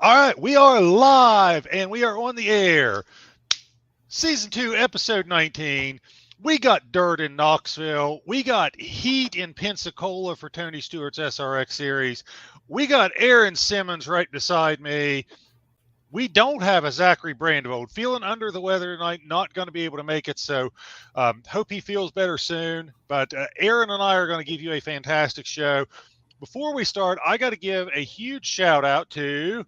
All right, we are live and we are on the air. Season 2, episode 19. We got dirt in Knoxville. We got heat in Pensacola for Tony Stewart's SRX series. We got Aaron Simmons right beside me. We don't have a Zachary Brandevold. Feeling under the weather tonight, not going to be able to make it. So hope he feels better soon. But Aaron and I are going to give you a fantastic show. Before we start, I got to give a huge shout out to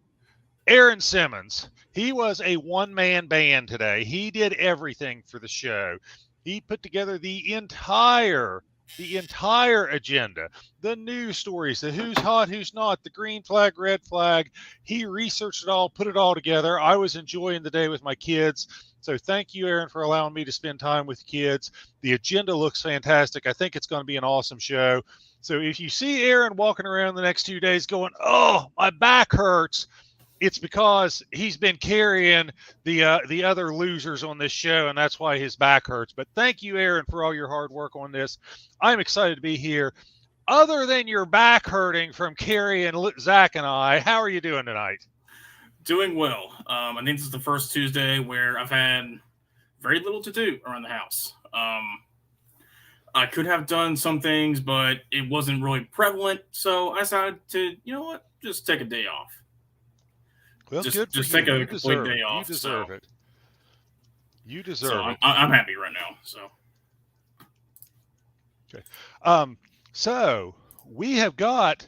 Aaron Simmons. He was a one-man band today. He did everything for the show. He put together the entire agenda, the news stories, the who's hot, who's not, the green flag, red flag. He researched it all, put it all together. I was enjoying the day with my kids. So thank you, Aaron, for allowing me to spend time with kids. The agenda looks fantastic. I think it's going to be an awesome show. So if you see Aaron walking around the next 2 days going, oh, my back hurts, it's because he's been carrying the other losers on this show, and that's why his back hurts. But thank you, Aaron, for all your hard work on this. I'm excited to be here. Other than your back hurting from carrying Zach and I, how are you doing tonight? Doing well. I think this is the first Tuesday where I've had very little to do around the house. I could have done some things, but it wasn't really prevalent, so I decided to, you know what, just take a day off. Well, just take a complete day off. You deserve it. You deserve it. I'm happy right now. So. Okay. So we have got.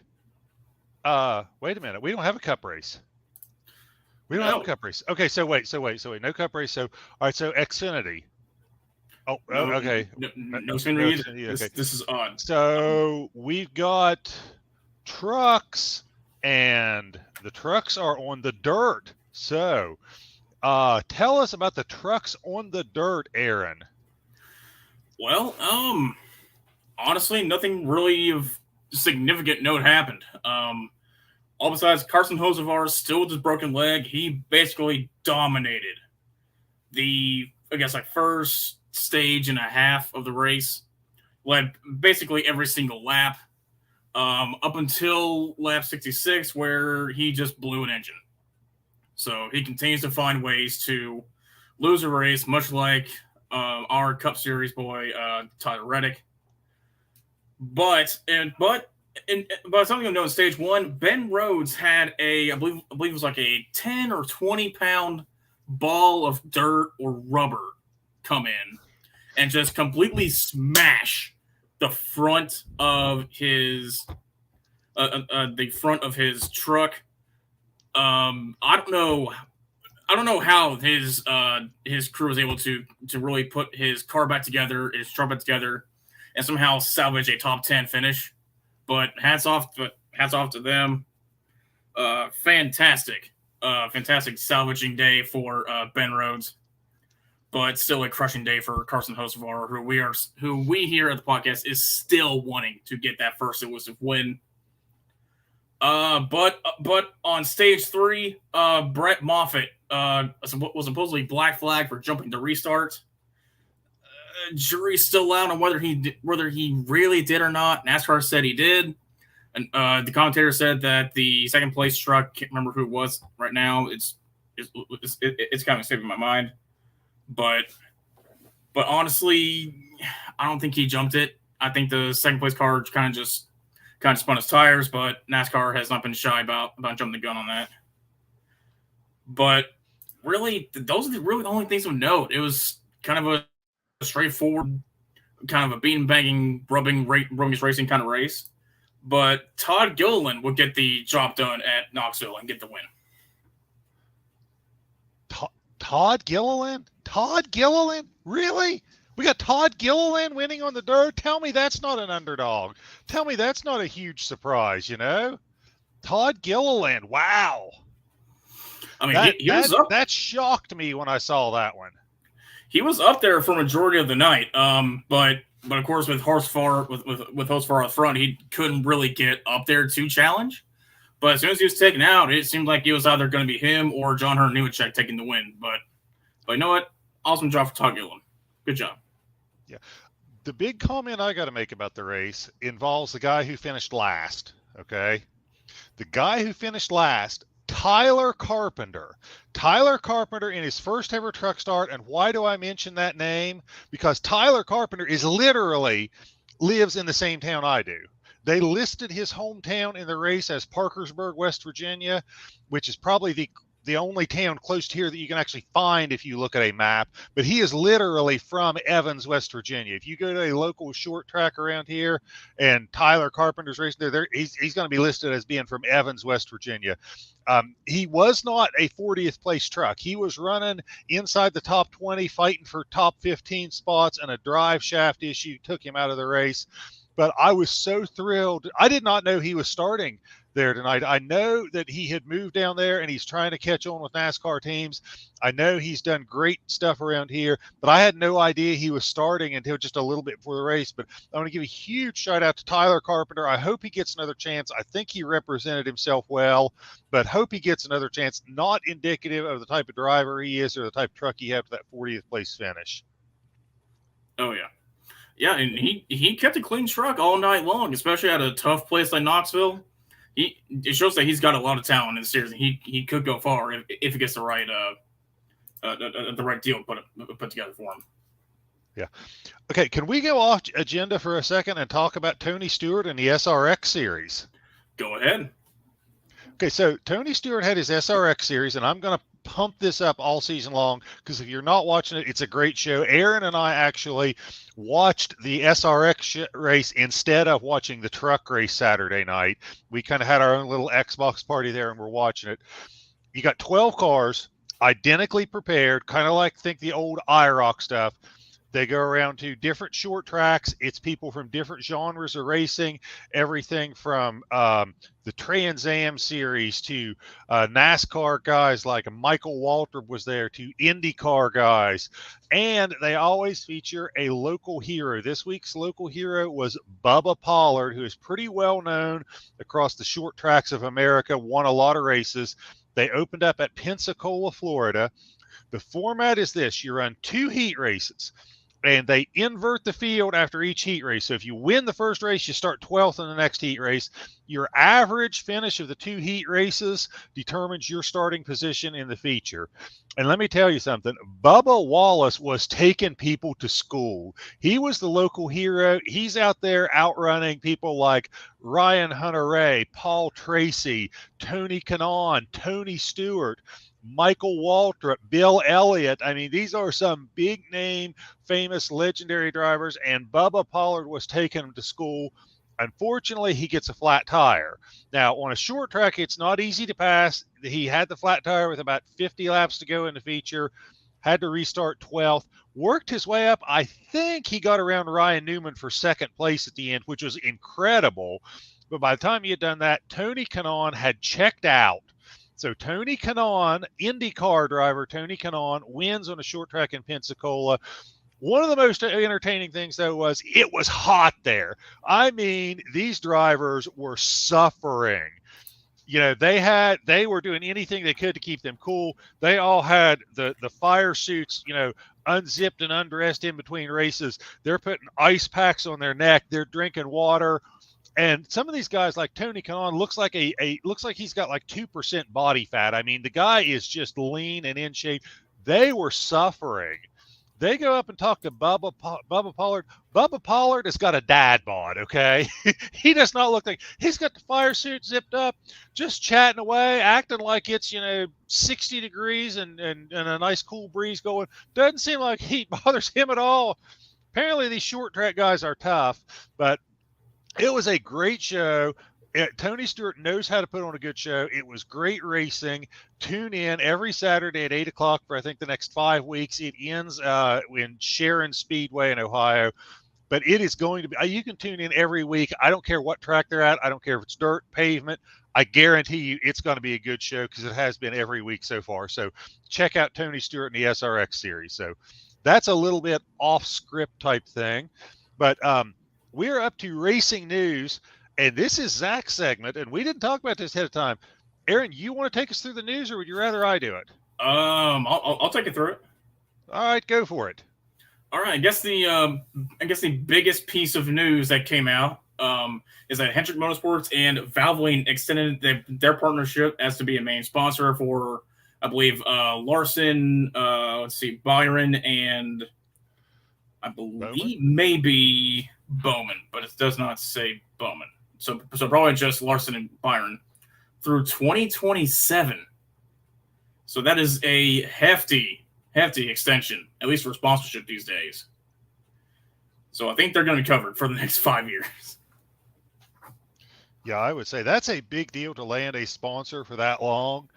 Wait a minute. We don't have a cup race. We don't have a cup race. Okay. So wait. No cup race. So all right. So Xfinity. Oh. No, okay. No Xfinity. Okay. This is odd. So we've got trucks. And the trucks are on the dirt. So tell us about the trucks on the dirt, Aaron. Well, honestly, nothing really of significant note happened. All besides Carson Hocevar still with his broken leg, he basically dominated the, first stage and a half of the race. Led basically every single lap. Up until lap 66, where he just blew an engine. So he continues to find ways to lose a race, much like our Cup Series boy, Tyler Reddick. But something you'll know in stage one, Ben Rhodes had I believe it was like a 10 or 20 pound ball of dirt or rubber come in and just completely smash the front of his truck. I don't know how his crew was able to really put his truck back together, and somehow salvage a top 10 finish. But hats off to them. Fantastic salvaging day for Ben Rhodes. But still a crushing day for Carson Hocevar, who we here at the podcast is still wanting to get that first elusive win. But on stage 3, Brett Moffitt was supposedly black flag for jumping the restart. Jury's still out on whether he really did or not. NASCAR said he did, and the commentator said that the second place truck, can't remember who it was right now. It's kind of escaping my mind. But honestly, I don't think he jumped it. I think the second place car kind of spun his tires, but NASCAR has not been shy about jumping the gun on that. But really, those are the only things of note. It was kind of a straightforward, kind of a bean-banging, rubbing his racing kind of race. But Todd Gilliland would get the job done at Knoxville and get the win. Todd Gilliland? Really? We got Todd Gilliland winning on the dirt? Tell me that's not an underdog. Tell me that's not a huge surprise, you know? Todd Gilliland, wow. I mean, he was up. That shocked me when I saw that one. He was up there for majority of the night, but of course with Hocevar up front, he couldn't really get up there to challenge. But as soon as he was taken out, it seemed like it was either going to be him or John Hunter Nemechek taking the win. But you know what? Awesome job for Todd Gilliland. Good job. Yeah. The big comment I got to make about the race involves the guy who finished last, okay? The guy who finished last Tyler Carpenter. Tyler Carpenter in his first ever truck start. And why do I mention that name? Because Tyler Carpenter is literally lives in the same town I do. They listed his hometown in the race as Parkersburg, West Virginia, which is probably the only town close to here that you can actually find if you look at a map. But he is literally from Evans, West Virginia. If you go to a local short track around here and Tyler Carpenter's racing there, he's going to be listed as being from Evans, West Virginia. He was not a 40th place truck. He was running inside the top 20, fighting for top 15 spots, and a drive shaft issue took him out of the race. But I was so thrilled. I did not know he was starting there tonight. I know that he had moved down there and he's trying to catch on with NASCAR teams. I know he's done great stuff around here, but I had no idea he was starting until just a little bit before the race. But I want to give a huge shout out to Tyler Carpenter. I hope he gets another chance. I think he represented himself well, but hope he gets another chance. Not indicative of the type of driver he is or the type of truck he had for that 40th place finish. Oh, yeah. Yeah, and he kept a clean truck all night long, especially at a tough place like Knoxville. It shows that he's got a lot of talent in the series, and he could go far if he gets the right deal put together for him. Yeah. Okay, can we go off agenda for a second and talk about Tony Stewart and the SRX series? Go ahead. Okay, so Tony Stewart had his SRX series, and I'm going to pump this up all season long because if you're not watching it, it's a great show. Aaron and I actually watched the SRX race instead of watching the truck race Saturday night. We kind of had our own little Xbox party there and we're watching it. You got 12 cars, identically prepared, kind of like think the old IROC stuff. They go around to different short tracks. It's people from different genres of racing, everything from the Trans Am series to NASCAR guys like Michael Waltrip was there to IndyCar guys. And they always feature a local hero. This week's local hero was Bubba Pollard, who is pretty well known across the short tracks of America, won a lot of races. They opened up at Pensacola, Florida. The format is this. You run 2 heat races. And they invert the field after each heat race. So if you win the first race, you start 12th in the next heat race. Your average finish of the 2 heat races determines your starting position in the feature. And let me tell you something. Bubba Wallace was taking people to school. He was the local hero. He's out there outrunning people like Ryan Hunter-Reay, Paul Tracy, Tony Kanaan, Tony Stewart, Michael Waltrip, Bill Elliott. I mean, these are some big name, famous, legendary drivers, and Bubba Pollard was taking them to school. Unfortunately, he gets a flat tire. Now, on a short track, it's not easy to pass. He had the flat tire with about 50 laps to go in the feature, had to restart 12th, worked his way up. I think he got around Ryan Newman for second place at the end, which was incredible. But by the time he had done that, Tony Kanaan had checked out. So Tony Kanaan, IndyCar driver Tony Kanaan, wins on a short track in Pensacola. One of the most entertaining things, though, was it was hot there. I mean, these drivers were suffering. You know, they were doing anything they could to keep them cool. They all had the fire suits, you know, unzipped and undressed in between races. They're putting ice packs on their neck. They're drinking water. And some of these guys, like Tony Kanaan, looks like looks like he's got like 2% body fat. I mean, the guy is just lean and in shape. They were suffering. They go up and talk to Bubba Pollard. Bubba Pollard has got a dad bod, okay? He does not look like he's got the fire suit zipped up, just chatting away, acting like it's, you know, 60 degrees and a nice cool breeze going. Doesn't seem like heat bothers him at all. Apparently, these short track guys are tough, but it was a great show. Tony Stewart knows how to put on a good show. It was great racing. Tune in every Saturday at 8 o'clock for, I think, the next 5 weeks. It ends in Sharon Speedway in Ohio. But it is going to be – you can tune in every week. I don't care what track they're at. I don't care if it's dirt, pavement. I guarantee you it's going to be a good show because it has been every week so far. So check out Tony Stewart and the SRX series. So that's a little bit off-script type thing. But we're up to racing news, and this is Zach's segment, and we didn't talk about this ahead of time. Aaron, you want to take us through the news, or would you rather I do it? I'll take it through it. All right, go for it. All right, I guess the biggest piece of news that came out is that Hendrick Motorsports and Valvoline extended their partnership as to be a main sponsor for, I believe, Larson, Byron, and I believe Bowman? maybe Bowman, but it does not say Bowman. So probably just Larson and Byron through 2027. So that is a hefty extension, at least for sponsorship these days. So I think they're going to be covered for the next 5 years. Yeah, I would say that's a big deal to land a sponsor for that long.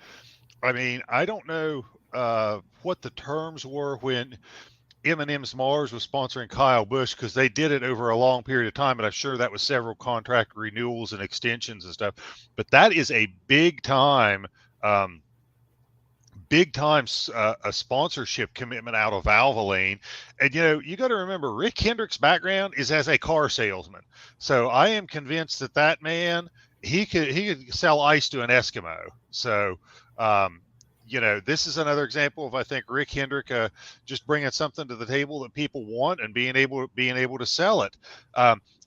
I mean, I don't know what the terms were when M&M's Mars was sponsoring Kyle Busch, because they did it over a long period of time, and I'm sure that was several contract renewals and extensions and stuff. But that is a big time a sponsorship commitment out of Valvoline. And you got to remember, Rick Hendrick's background is as a car salesman, so I am convinced that man, he could sell ice to an Eskimo. So this is another example of, I think, Rick Hendrick just bringing something to the table that people want and being able to sell it.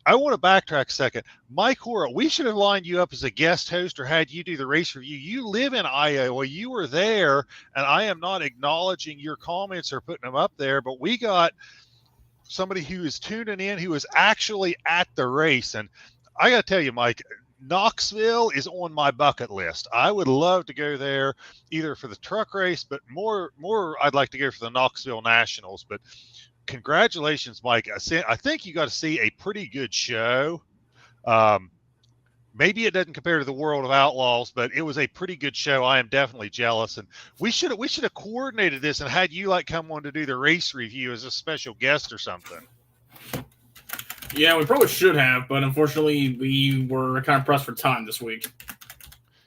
I want to backtrack a second. Mike Hora, we should have lined you up as a guest host or had you do the race review. You live in Iowa. You were there, and I am not acknowledging your comments or putting them up there, but we got somebody who is tuning in who was actually at the race. And I got to tell you, Mike, Knoxville is on my bucket list. I would love to go there either for the truck race, but more I'd like to go for the Knoxville Nationals. But congratulations, Mike. I think you got to see a pretty good show. Maybe it doesn't compare to the World of Outlaws, but it was a pretty good show. I am definitely jealous, and we should have coordinated this and had you come on to do the race review as a special guest or something. Yeah, we probably should have, but unfortunately, we were kind of pressed for time this week.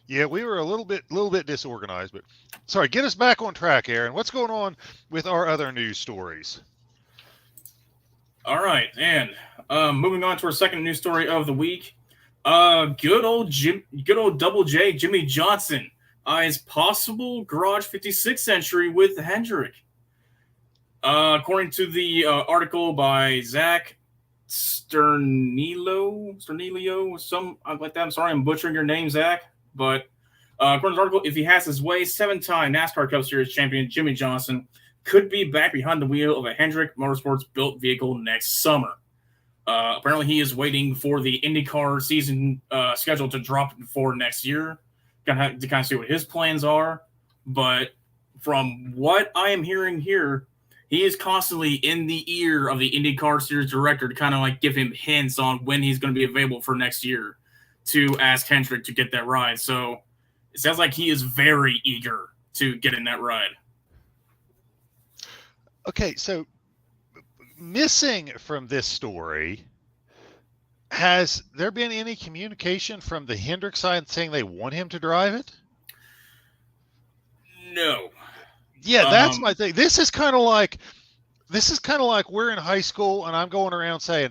Yeah, we were a little bit disorganized, but sorry. Get us back on track, Aaron. What's going on with our other news stories? All right, and moving on to our second news story of the week. Good old Double J, Jimmy Johnson, eyes possible Garage 56 entry with Hendrick. According to the article by Zach Sternilio, some like that. I'm sorry, I'm butchering your name, Zach. But according to the article, if he has his way, 7-time NASCAR Cup Series champion Jimmy Johnson could be back behind the wheel of a Hendrick Motorsports built vehicle next summer. Apparently, he is waiting for the IndyCar season schedule to drop for next year to kind of see what his plans are. But from what I am hearing here, he is constantly in the ear of the IndyCar series director to kind of give him hints on when he's going to be available for next year to ask Hendrick to get that ride. So it sounds like he is very eager to get in that ride. Okay, so missing from this story, has there been any communication from the Hendrick side saying they want him to drive it? No. Yeah, that's my thing. This is kind of like we're in high school and I'm going around saying,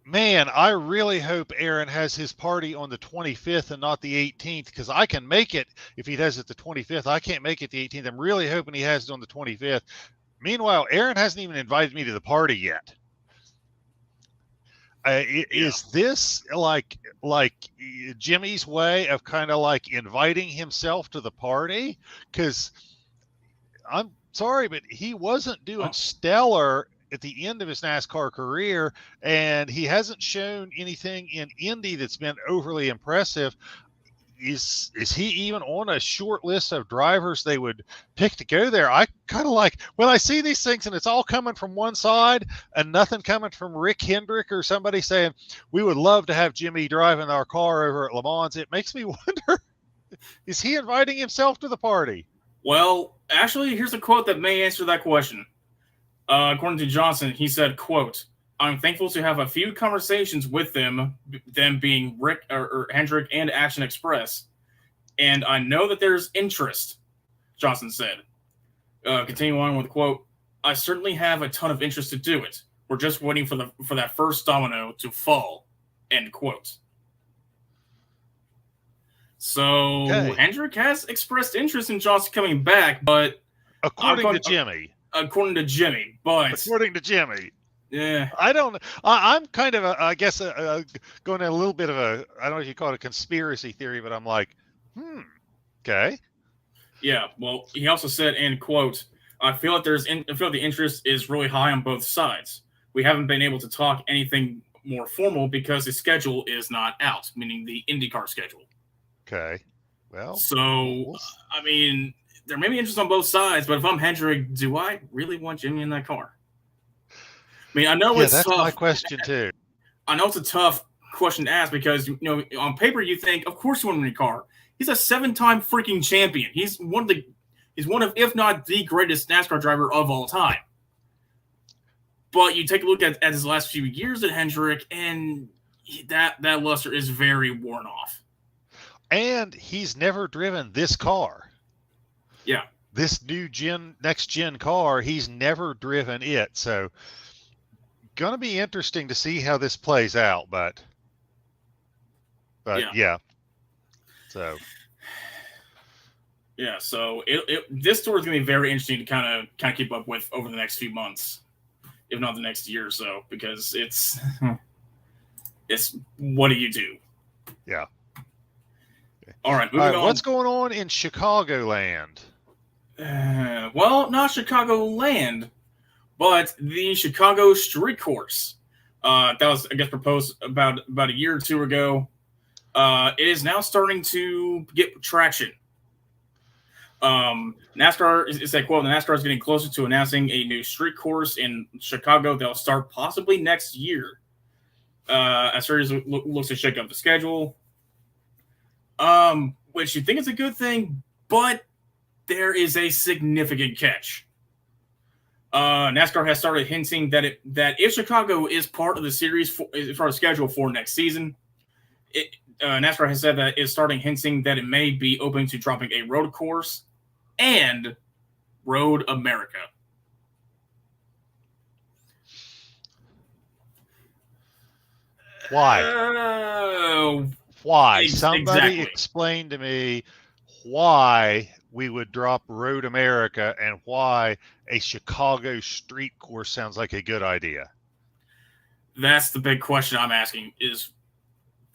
man, I really hope Aaron has his party on the 25th and not the 18th, because I can make it if he does it the 25th. I can't make it the 18th. I'm really hoping he has it on the 25th. Meanwhile, Aaron hasn't even invited me to the party yet. Is this like Jimmy's way of kind of inviting himself to the party? Because I'm sorry, but he wasn't doing stellar at the end of his NASCAR career, and he hasn't shown anything in Indy that's been overly impressive. Is he even on a short list of drivers they would pick to go there? I kind of when I see these things and it's all coming from one side and nothing coming from Rick Hendrick or somebody saying, we would love to have Jimmy driving our car over at Le Mans. It makes me wonder, is he inviting himself to the party? Well, actually, here's a quote that may answer that question. According to Johnson, he said, quote, I'm thankful to have a few conversations with them being Rick or Hendrick and Action Express. And I know that there's interest, Johnson said. Continuing on with the quote, I certainly have a ton of interest to do it. We're just waiting for that first domino to fall, end quote. So Hendrick has expressed interest in Johnson coming back, but according to Jimmy. According to Jimmy, but Yeah. I don't. I'm kind of, I guess, going a little bit of a, I don't know if you call it a conspiracy theory, but I'm like, okay. Yeah. Well, he also said, in quote, I feel like the interest is really high on both sides. We haven't been able to talk anything more formal because the schedule is not out, meaning the IndyCar schedule. Okay. Well, So, I mean, there may be interest on both sides, but if I'm Hendrick, do I really want Jimmy in that car? I mean, I know yeah, it's that's my tough. question too. I know it's a tough question to ask because, on paper you think, of course you want him in a car. He's a 7-time freaking champion. He's one of, if not the greatest NASCAR driver of all time. But you take a look at his last few years at Hendrick, and that luster is very worn off. And he's never driven this car. Yeah. This next gen car, he's never driven it. So, gonna be interesting to see how this plays out. But yeah. So. Yeah, so this tour is going to be very interesting to kind of keep up with over the next few months, if not the next year or so, because it's what do you do? Yeah. All right, moving on. What's going on in Chicagoland? Well, not Chicagoland, but the Chicago Street Course. That was, I guess, proposed about a year or two ago. It is now starting to get traction. NASCAR is that quote. The NASCAR is getting closer to announcing a new street course in Chicago. They'll start possibly next year. As far as looks to shake up the schedule, which you think is a good thing, but there is a significant catch. NASCAR has started hinting that if Chicago is part of the series as far as schedule for next season, NASCAR has said that it's starting hinting that it may be open to dropping a road course and Road America. Why? Why? Somebody explain to me why we would drop Road America and why a Chicago street course sounds like a good idea. That's the big question I'm asking is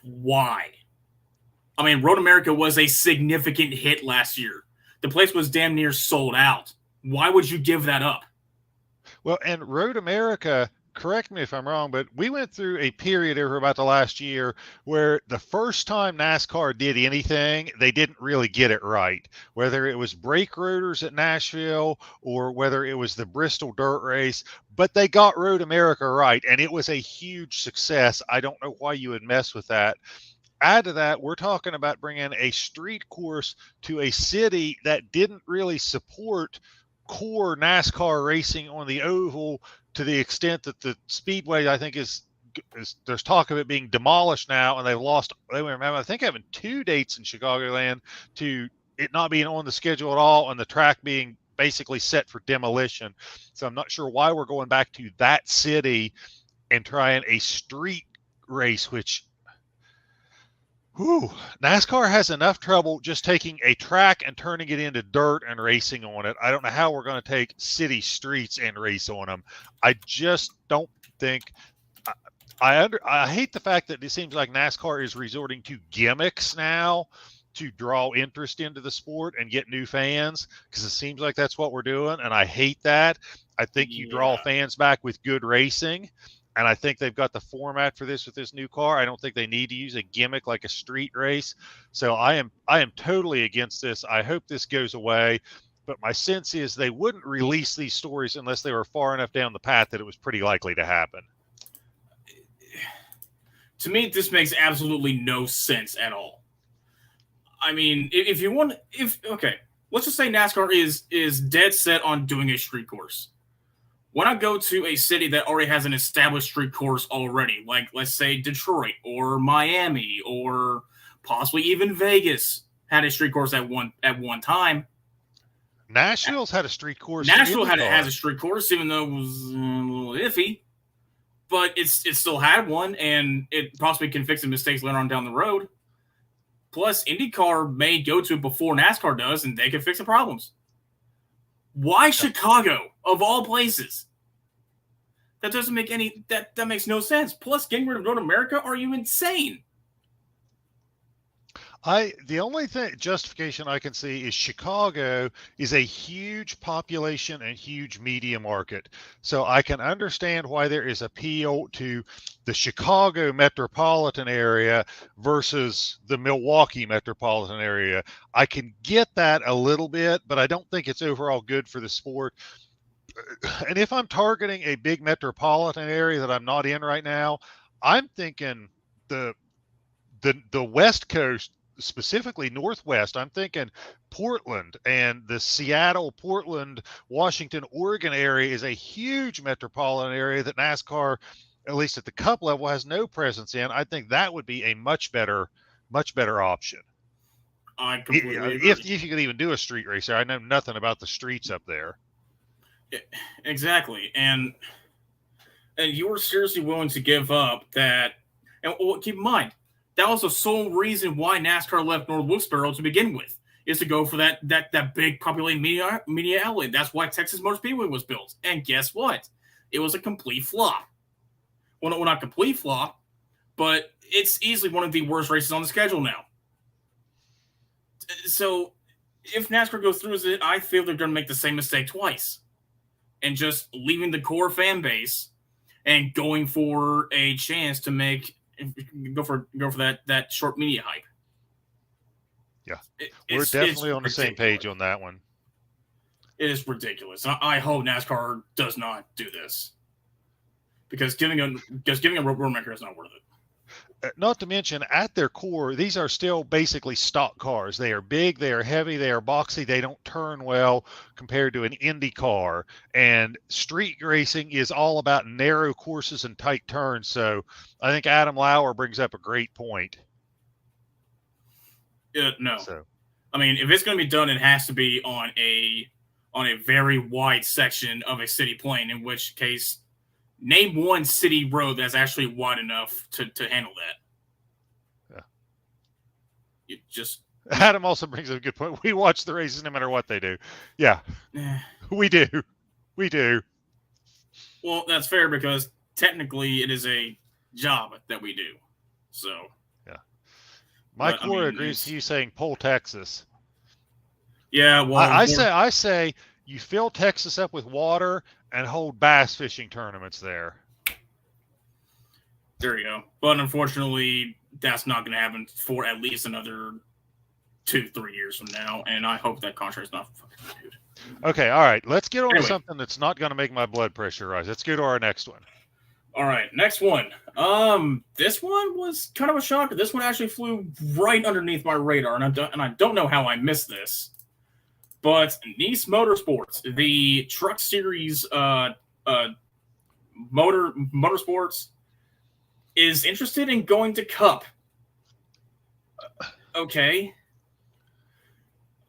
why? I mean, Road America was a significant hit last year. The place was damn near sold out. Why would you give that up? Well, and Road America, correct me if I'm wrong, but we went through a period over about the last year where the first time NASCAR did anything, they didn't really get it right. Whether it was brake rotors at Nashville or whether it was the Bristol Dirt Race, but they got Road America right, and it was a huge success. I don't know why you would mess with that. Add to that, we're talking about bringing a street course to a city that didn't really support core NASCAR racing on the oval to the extent that the speedway, I think, is there's talk of it being demolished now, and they've lost. They remember, I think, having 2 dates in Chicagoland to it not being on the schedule at all, and the track being basically set for demolition. So I'm not sure why we're going back to that city and trying a street race, which. NASCAR has enough trouble just taking a track and turning it into dirt and racing on it. I don't know how we're going to take city streets and race on them. I just don't think. I hate the fact that it seems like NASCAR is resorting to gimmicks now to draw interest into the sport and get new fans, because it seems like that's what we're doing, and I hate that. I think you draw fans back with good racing. And I think they've got the format for this with this new car. I don't think they need to use a gimmick like a street race. So I am totally against this. I hope this goes away. But my sense is they wouldn't release these stories unless they were far enough down the path that it was pretty likely to happen. To me, this makes absolutely no sense at all. I mean, let's just say NASCAR is dead set on doing a street course. Why not go to a city that already has an established street course already, like, let's say, Detroit or Miami or possibly even Vegas had a street course at one time. Nashville's had a street course. Nashville has a street course, even though it was a little iffy, but it still had one, and it possibly can fix the mistakes later on down the road. Plus, IndyCar may go to it before NASCAR does, and they can fix the problems. Why Chicago, of all places? That doesn't make that makes no sense. Plus, getting rid of North America? Are you insane? The only justification I can see is Chicago is a huge population and huge media market. So I can understand why there is appeal to the Chicago metropolitan area versus the Milwaukee metropolitan area. I can get that a little bit, but I don't think it's overall good for the sport. And if I'm targeting a big metropolitan area that I'm not in right now, I'm thinking the West Coast, specifically Northwest. I'm thinking Portland and the Seattle, Portland, Washington, Oregon area is a huge metropolitan area that NASCAR, at least at the Cup level, has no presence in. I think that would be a much better option. I completely agree. If you could even do a street race there. I know nothing about the streets up there. Exactly. And you were seriously willing to give up that. And keep in mind, that was the sole reason why NASCAR left North Wilkesboro to begin with, is to go for that big populated media outlet. That's why Texas Motor Speedway was built. And guess what? It was a complete flop. Well, not complete flop, but it's easily one of the worst races on the schedule now. So if NASCAR goes through with it, I feel they're going to make the same mistake twice. And just leaving the core fan base and going for a chance to go for that short media hype. Yeah, we're definitely on the same page on that one. It is ridiculous. I hope NASCAR does not do this, because giving a road maker is not worth it. Not to mention, at their core, these are still basically stock cars. They are big, they are heavy, they are boxy, they don't turn well compared to an Indy car. And street racing is all about narrow courses and tight turns. So I think Adam Lauer brings up a great point. No. So, I mean, if it's going to be done, it has to be on a very wide section of a city plane, in which case, name one city road that's actually wide enough to handle that. Yeah. You just. Adam also brings up a good point. We watch the races no matter what they do. Yeah. We do. Well, that's fair, because technically it is a job that we do. So. Yeah. My core agrees with you saying pull Texas. Yeah, well. I say you fill Texas up with water and hold bass fishing tournaments there. There you go. But unfortunately, that's not going to happen for at least another 2-3 years from now, and I hope that contract's not fucking renewed. Okay, all right. Let's get on to something that's not going to make my blood pressure rise. Let's go to our next one. All right, next one. This one was kind of a shocker. This one actually flew right underneath my radar, and I don't know how I missed this. But Nice Motorsports, the Truck Series motorsports, is interested in going to Cup. Okay.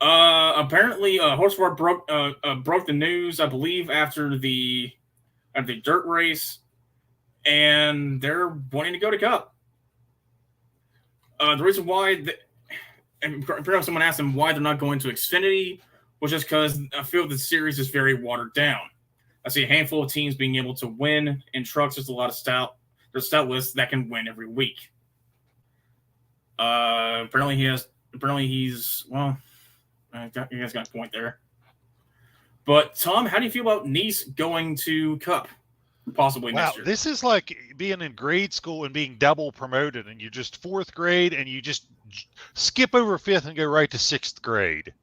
Apparently, Horseford broke the news, I believe, after the dirt race, and they're wanting to go to Cup. The reason why, and perhaps someone asked them why they're not going to Xfinity, was just because I feel the series is very watered down. I see a handful of teams being able to win. In trucks, there's a lot of there's stout lists that can win every week. Apparently he's, well, you guys got a point there. But Tom, how do you feel about Nice going to Cup? Possibly next year. This is like being in grade school and being double promoted, and you're just fourth grade and you just skip over fifth and go right to sixth grade.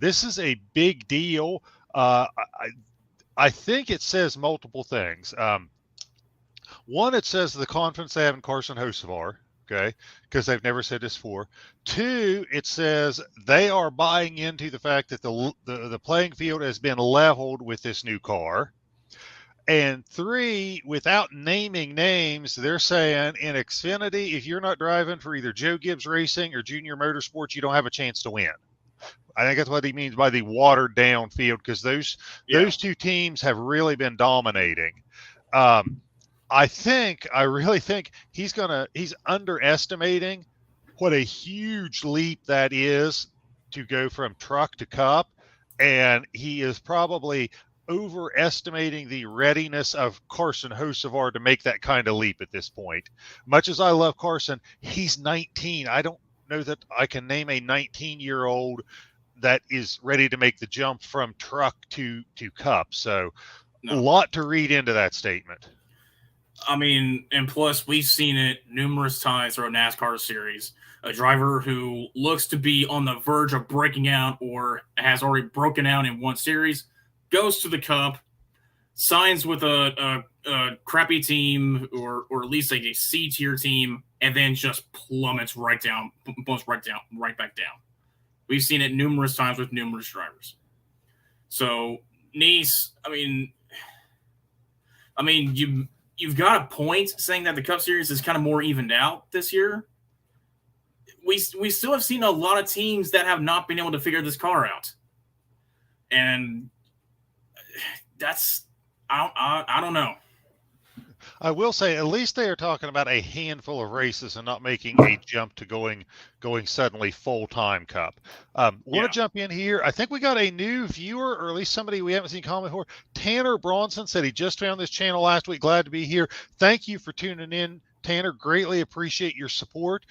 This is a big deal. I think it says multiple things. One, it says the confidence they have in Carson Hocevar, okay, because they've never said this before. Two, it says they are buying into the fact that the playing field has been leveled with this new car. And three, without naming names, they're saying in Xfinity, if you're not driving for either Joe Gibbs Racing or Junior Motorsports, you don't have a chance to win. I think that's what he means by the watered down field, because those two teams have really been dominating. I really think he's underestimating what a huge leap that is to go from truck to Cup, and he is probably overestimating the readiness of Carson Hocevar to make that kind of leap at this point. Much as I love Carson, he's 19. I don't know that I can name a 19-year-old that is ready to make the jump from truck to cup. So a lot to read into that statement. I mean, and plus we've seen it numerous times throughout NASCAR series. A driver who looks to be on the verge of breaking out or has already broken out in one series goes to the cup, signs with a crappy team or at least like a C tier team, and then just plummets right back down. We've seen it numerous times with numerous drivers. So Nice, I mean, you've got a point saying that the Cup Series is kind of more evened out this year. We still have seen a lot of teams that have not been able to figure this car out, and that's I don't know. I will say, at least they are talking about a handful of races and not making a jump to going suddenly full-time Cup. Want to jump in here? I think we got a new viewer, or at least somebody we haven't seen comment before. Tanner Bronson said he just found this channel last week. Glad to be here. Thank you for tuning in, Tanner. Greatly appreciate your support.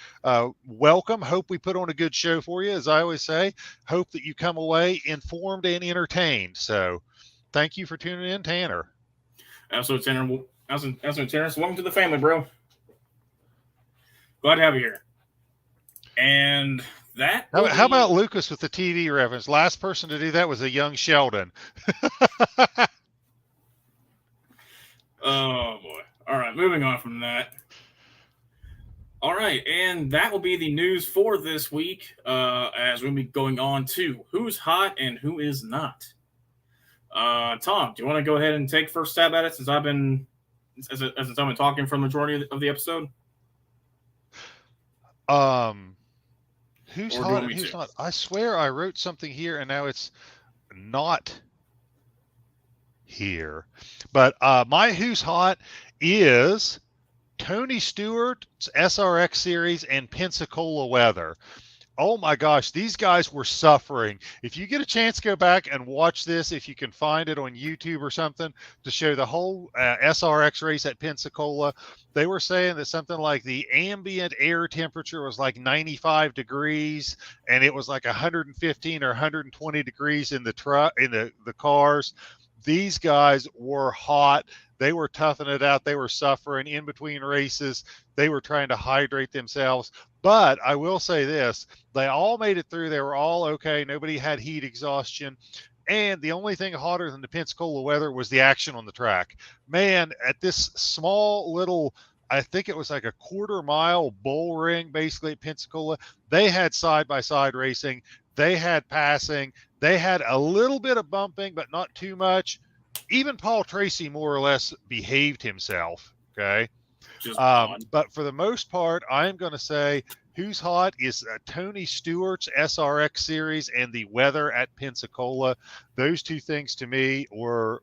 Welcome. Hope we put on a good show for you. As I always say, hope that you come away informed and entertained. So thank you for tuning in, Tanner. Absolutely, Tanner. Absolutely, Terrence. Welcome to the family, bro. Glad to have you here. And that. How about Lucas with the TV reference? Last person to do that was a young Sheldon. Oh, boy. All right, moving on from that. All right, and that will be the news for this week as we'll be going on to who's hot and who is not. Tom, do you want to go ahead and take first stab at it since I've been talking for the majority of the episode? Who's hot and who's not? I swear I wrote something here and now it's not here. But my who's hot is Tony Stewart's SRX series and Pensacola weather. Oh my gosh, these guys were suffering. If you get a chance, go back and watch this, if you can find it on YouTube or something, to show the whole SRX race at Pensacola. They were saying that something like the ambient air temperature was like 95 degrees, and it was like 115 or 120 degrees in the truck, in the cars. These guys were hot. They were toughing it out. They were suffering in between races. They were trying to hydrate themselves. But I will say this, they all made it through. They were all okay. Nobody had heat exhaustion. And the only thing hotter than the Pensacola weather was the action on the track. Man, at this small little, I think it was like a quarter-mile bull ring, basically, at Pensacola, they had side-by-side racing. They had passing. They had a little bit of bumping, but not too much. Even Paul Tracy more or less behaved himself, okay? But for the most part, I'm going to say who's hot is Tony Stewart's SRX series and the weather at Pensacola. Those two things to me were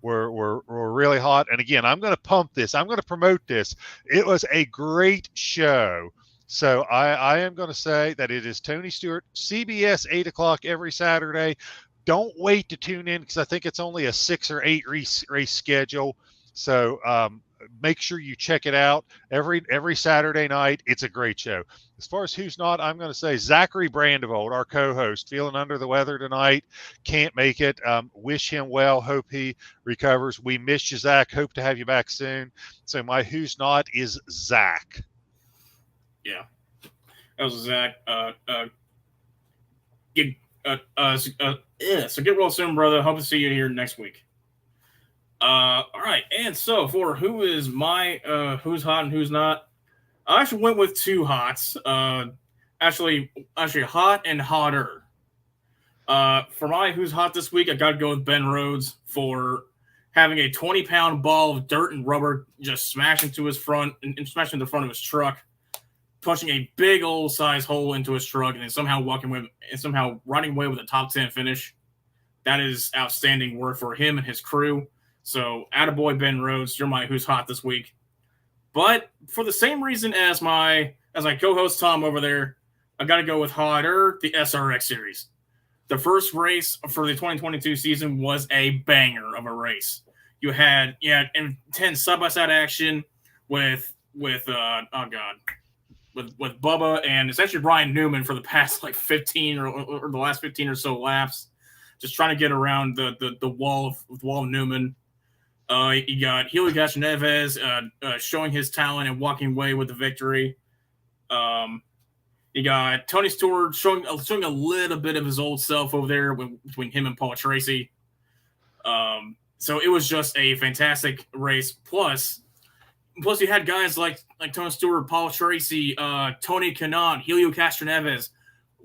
really hot. And again, I'm going to pump this. I'm going to promote this. It was a great show. So I am going to say that it is Tony Stewart, CBS 8 o'clock every Saturday. Don't wait to tune in because I think it's only a 6 or 8 race schedule. So make sure you check it out every Saturday night. It's a great show. As far as who's not, I'm going to say Zachary Brandevold, our co-host, feeling under the weather tonight. Can't make it. Wish him well. Hope he recovers. We miss you, Zach. Hope to have you back soon. So my who's not is Zach. Yeah, that was Zach. So get well soon, brother. Hope to see you here next week. All right, and so for who is my who's hot and who's not, I actually went with two hots. Actually hot and hotter. For my who's hot this week, I got to go with Ben Rhodes for having a 20-pound ball of dirt and rubber just smash into his front and smash into the front of his truck, punching a big old size hole into his truck, and then somehow riding away with a top 10 finish. That is outstanding work for him and his crew. So, attaboy Ben Rhodes, you're my who's hot this week. But for the same reason as my co-host Tom over there, I got to go with hotter, the SRX series. The first race for the 2022 season was a banger of a race. You had intense side by side action with Bubba, and it's actually Ryan Newman for the past like 15 or the last 15 or so laps, just trying to get around the wall of Newman. You got Helio Castroneves showing his talent and walking away with the victory. You got Tony Stewart showing a little bit of his old self over there between him and Paul Tracy. So it was just a fantastic race. Plus you had guys like Tony Stewart, Paul Tracy, Tony Kanaan, Helio Castroneves,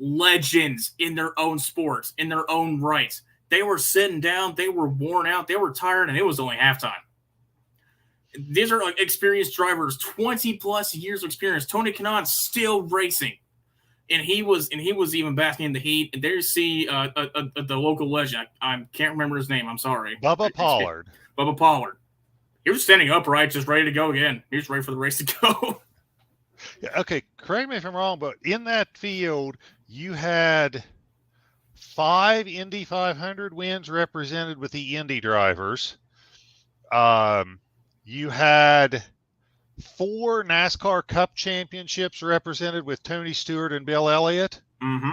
legends in their own sports, in their own rights. They were sitting down, they were worn out, they were tired, and it was only halftime. These are like experienced drivers, 20 plus years of experience. Tony Kanaan still racing. And he was even basking in the heat. And there you see the local legend. I can't remember his name. I'm sorry. Bubba Pollard. Bubba Pollard. He was standing upright, just ready to go again. He was ready for the race to go. Yeah, okay, correct me if I'm wrong, but in that field, you had 5 Indy 500 wins represented with the Indy drivers. You had 4 NASCAR Cup championships represented with Tony Stewart and Bill Elliott. Mm-hmm.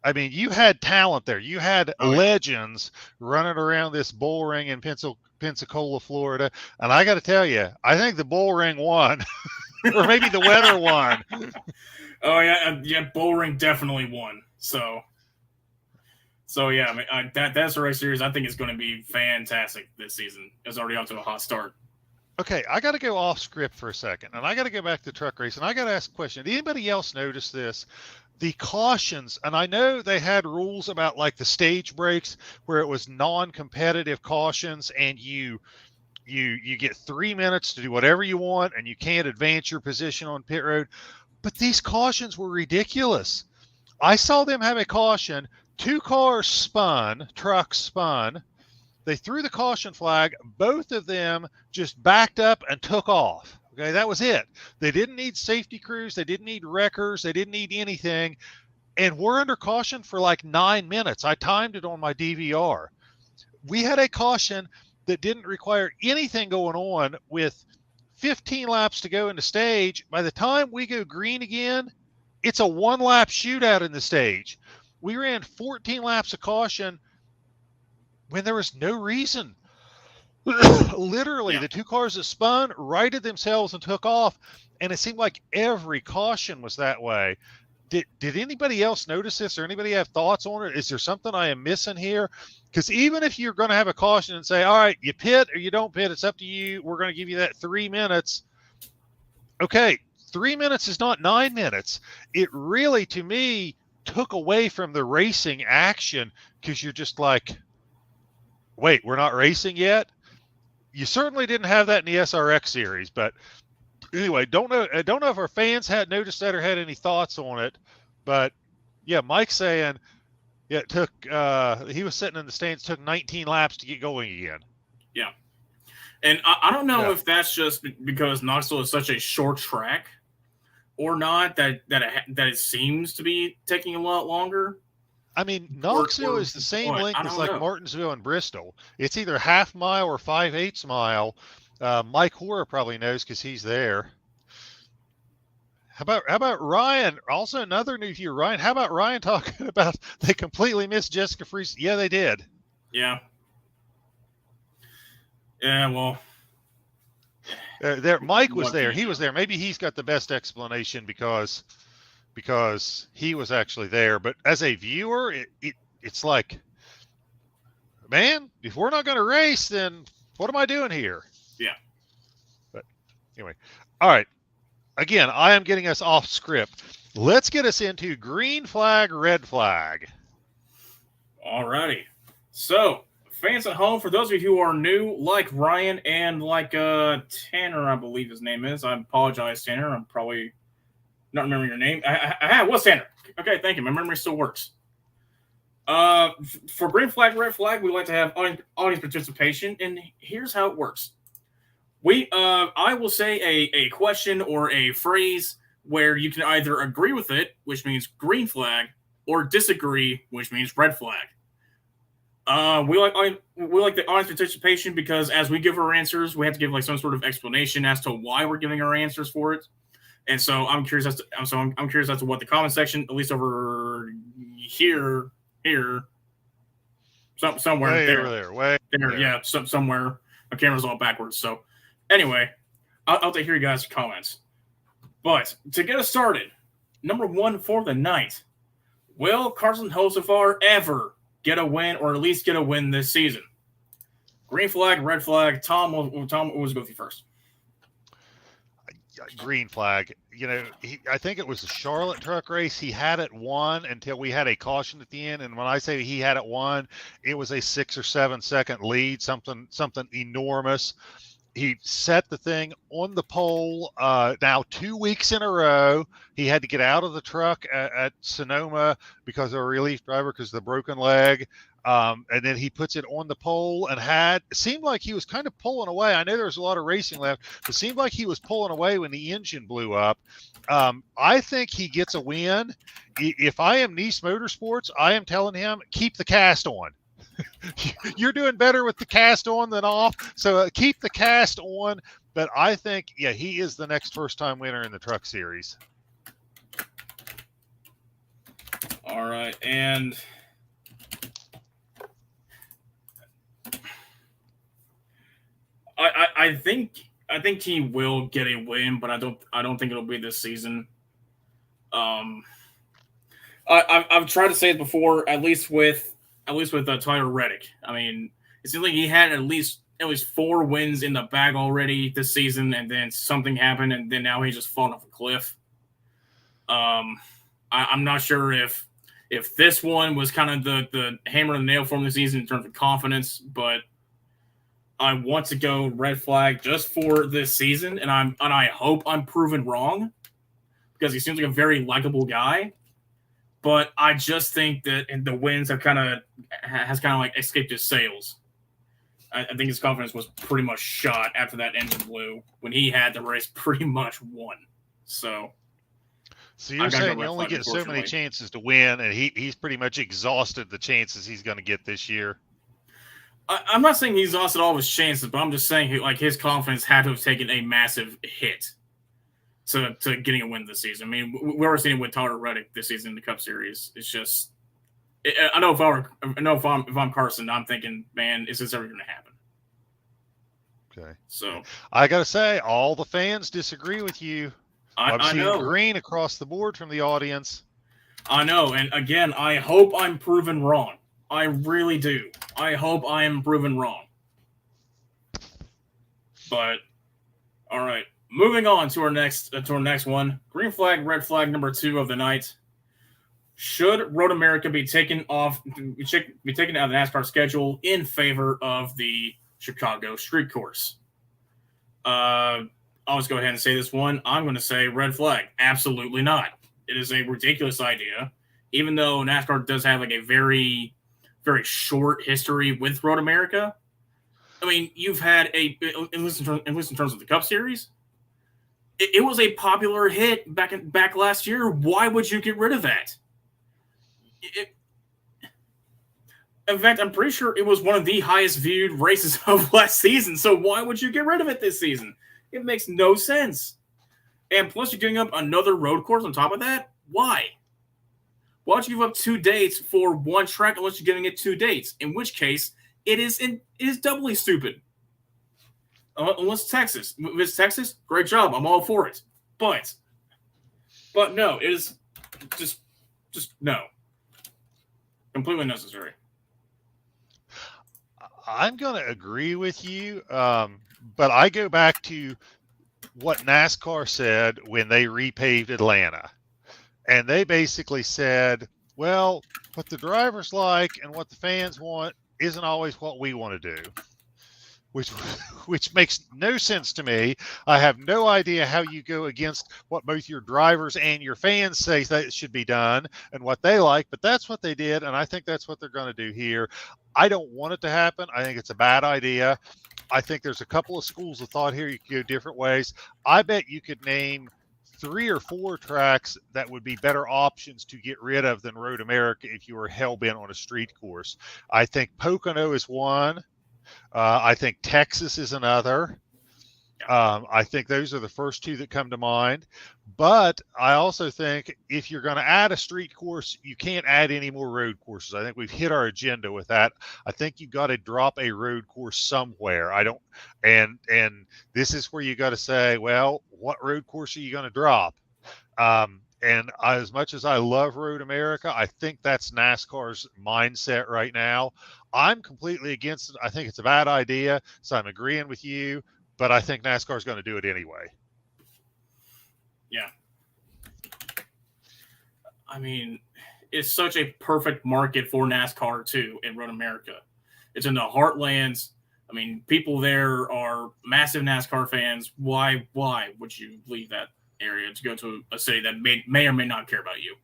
I mean, you had talent there. You had legends running around this bull ring in Pensacola, Florida. And I got to tell you, I think the bull ring won, or maybe the weather won. Oh yeah, bull ring definitely won. So yeah, I mean, that's a race series. I think it's going to be fantastic this season. It's already off to a hot start. Okay, I got to go off script for a second, and I got to go back to truck race, and I got to ask a question. Did anybody else notice this? The cautions, and I know they had rules about like the stage breaks where it was non-competitive cautions, and you get 3 minutes to do whatever you want, and you can't advance your position on pit road. But these cautions were ridiculous. I saw them have a caution. 2 cars trucks spun. They threw the caution flag. Both of them just backed up and took off. Okay, that was it. They didn't need safety crews. They didn't need wreckers. They didn't need anything. And we're under caution for like 9 minutes. I timed it on my DVR. We had a caution that didn't require anything going on with 15 laps to go in the stage. By the time we go green again, it's a 1-lap shootout in the stage. We ran 14 laps of caution when there was no reason. Literally, the 2 cars that spun righted themselves and took off, and it seemed like every caution was that way. Did anybody else notice this, or anybody have thoughts on it? Is there something I am missing here? Because even if you're going to have a caution and say, all right, you pit or you don't pit, it's up to you. We're going to give you that 3 minutes. Okay, 3 minutes is not 9 minutes. It really, to me, took away from the racing action, because you're just like, wait, we're not racing yet? You certainly didn't have that in the SRX series, but anyway, don't know if our fans had noticed that or had any thoughts on it. But yeah, Mike's saying it took he was sitting in the stands, took 19 laps to get going again. Yeah. And I don't know if that's just because Knoxville is such a short track or not, that it seems to be taking a lot longer. I mean, Knoxville is the same length as like Martinsville and Bristol. It's either half mile or 5/8 mile. Mike Hoare probably knows because he's there. How about Ryan? Also another news here, Ryan. How about Ryan talking about they completely missed Jessica Freese? Yeah, they did. Yeah. Yeah, well. Mike was there. He was there. Maybe he's got the best explanation because he was actually there. But as a viewer, it's like, man, if we're not going to race, then what am I doing here? Yeah. But anyway, all right. Again, I am getting us off script. Let's get us into green flag, red flag. All righty. So, fans at home, for those of you who are new, like Ryan and like Tanner, I believe his name is. I apologize, Tanner. I'm probably not remembering your name. What's Tanner? Okay, thank you. My memory still works. For green flag, red flag, we like to have audience participation, and here's how it works. I will say a question or a phrase where you can either agree with it, which means green flag, or disagree, which means red flag. We like the honest participation because as we give our answers, we have to give like some sort of explanation as to why we're giving our answers for it. And so I'm curious as to I'm curious as to what the comment section, at least over here, somewhere way there, over there, way there, there. yeah, somewhere. My camera's all backwards. So anyway, I'll take hear you guys' comments. But to get us started, number one for the night, will Carson Hocevar ever get a win, or at least get a win this season? Green flag, red flag. Tom, we'll go with you first. Green flag. You know, I think it was the Charlotte truck race. He had it won until we had a caution at the end. And when I say he had it won, it was a 6 or 7 second lead, something enormous. He set the thing on the pole. Now 2 weeks in a row, he had to get out of the truck at Sonoma because of a relief driver because of the broken leg. And then he puts it on the pole and seemed like he was kind of pulling away. I know there was a lot of racing left, but seemed like he was pulling away when the engine blew up. I think he gets a win. If I am Nice Motorsports, I am telling him, keep the cast on. You're doing better with the cast on than off, so keep the cast on. But I think, yeah, he is the next first-time winner in the Truck Series. All right, and I think he will get a win, but I don't think it'll be this season. I've tried to say it before, at least with Tyler Reddick. I mean, it seems like he had at least 4 wins in the bag already this season, and then something happened, and then now he's just fallen off a cliff. I'm not sure if this one was kind of the hammer and nail for him this season in terms of confidence, but I want to go red flag just for this season, and I hope I'm proven wrong because he seems like a very likable guy. But I just think that the wins has kind of like escaped his sails. I think his confidence was pretty much shot after that engine blew when he had the race pretty much won. So you're saying you only get so many chances to win, and he's pretty much exhausted the chances he's going to get this year. I'm not saying he's exhausted all of his chances, but I'm just saying his confidence had to have taken a massive hit to getting a win this season. I mean, we've already seen it with Tyler Reddick this season in the Cup Series. It's just, I know if I'm Carson, I'm thinking, man, is this ever going to happen? Okay. So I got to say, all the fans disagree with you. I'm seeing green across the board from the audience. I know, and again, I hope I'm proven wrong. I really do. I hope I am proven wrong. But all right. Moving on to our next one, green flag, red flag number 2 of the night. Should Road America be taken out of the NASCAR schedule in favor of the Chicago Street Course? I'll just go ahead and say this one. I'm going to say red flag. Absolutely not. It is a ridiculous idea. Even though NASCAR does have like a very, very short history with Road America. I mean, you've had at least in terms of the Cup Series. It was a popular hit back last year. Why would you get rid of that? In fact, I'm pretty sure it was one of the highest viewed races of last season. So why would you get rid of it this season? It makes no sense. And plus, you're giving up another road course on top of that. Why? Why don't you give up 2 dates for one track unless you're giving it 2 dates? In which case, it is doubly stupid. Unless Texas. If it's Texas, great job. I'm all for it. But no, it is just no. Completely necessary. I'm going to agree with you, but I go back to what NASCAR said when they repaved Atlanta. And they basically said, well, what the drivers like and what the fans want isn't always what we want to do. Which makes no sense to me. I have no idea how you go against what both your drivers and your fans say that it should be done and what they like, but that's what they did, and I think that's what they're going to do here. I don't want it to happen. I think it's a bad idea. I think there's a couple of schools of thought here. You could go different ways. I bet you could name 3 or 4 tracks that would be better options to get rid of than Road America if you were hell bent on a street course. I think Pocono is one. I think Texas is another. I think those are the first 2 that come to mind. But I also think if you're going to add a street course, you can't add any more road courses. I think we've hit our agenda with that. I think you got to drop a road course somewhere. I don't, and this is where you got to say, well, what road course are you going to drop? And as much as I love Road America, I think that's NASCAR's mindset right now. I'm completely against it. I think it's a bad idea. So I'm agreeing with you. But I think NASCAR is going to do it anyway. Yeah. I mean, it's such a perfect market for NASCAR, too, in Road America. It's in the heartlands. I mean, people there are massive NASCAR fans. Why would you leave that area to go to a city that may or may not care about you?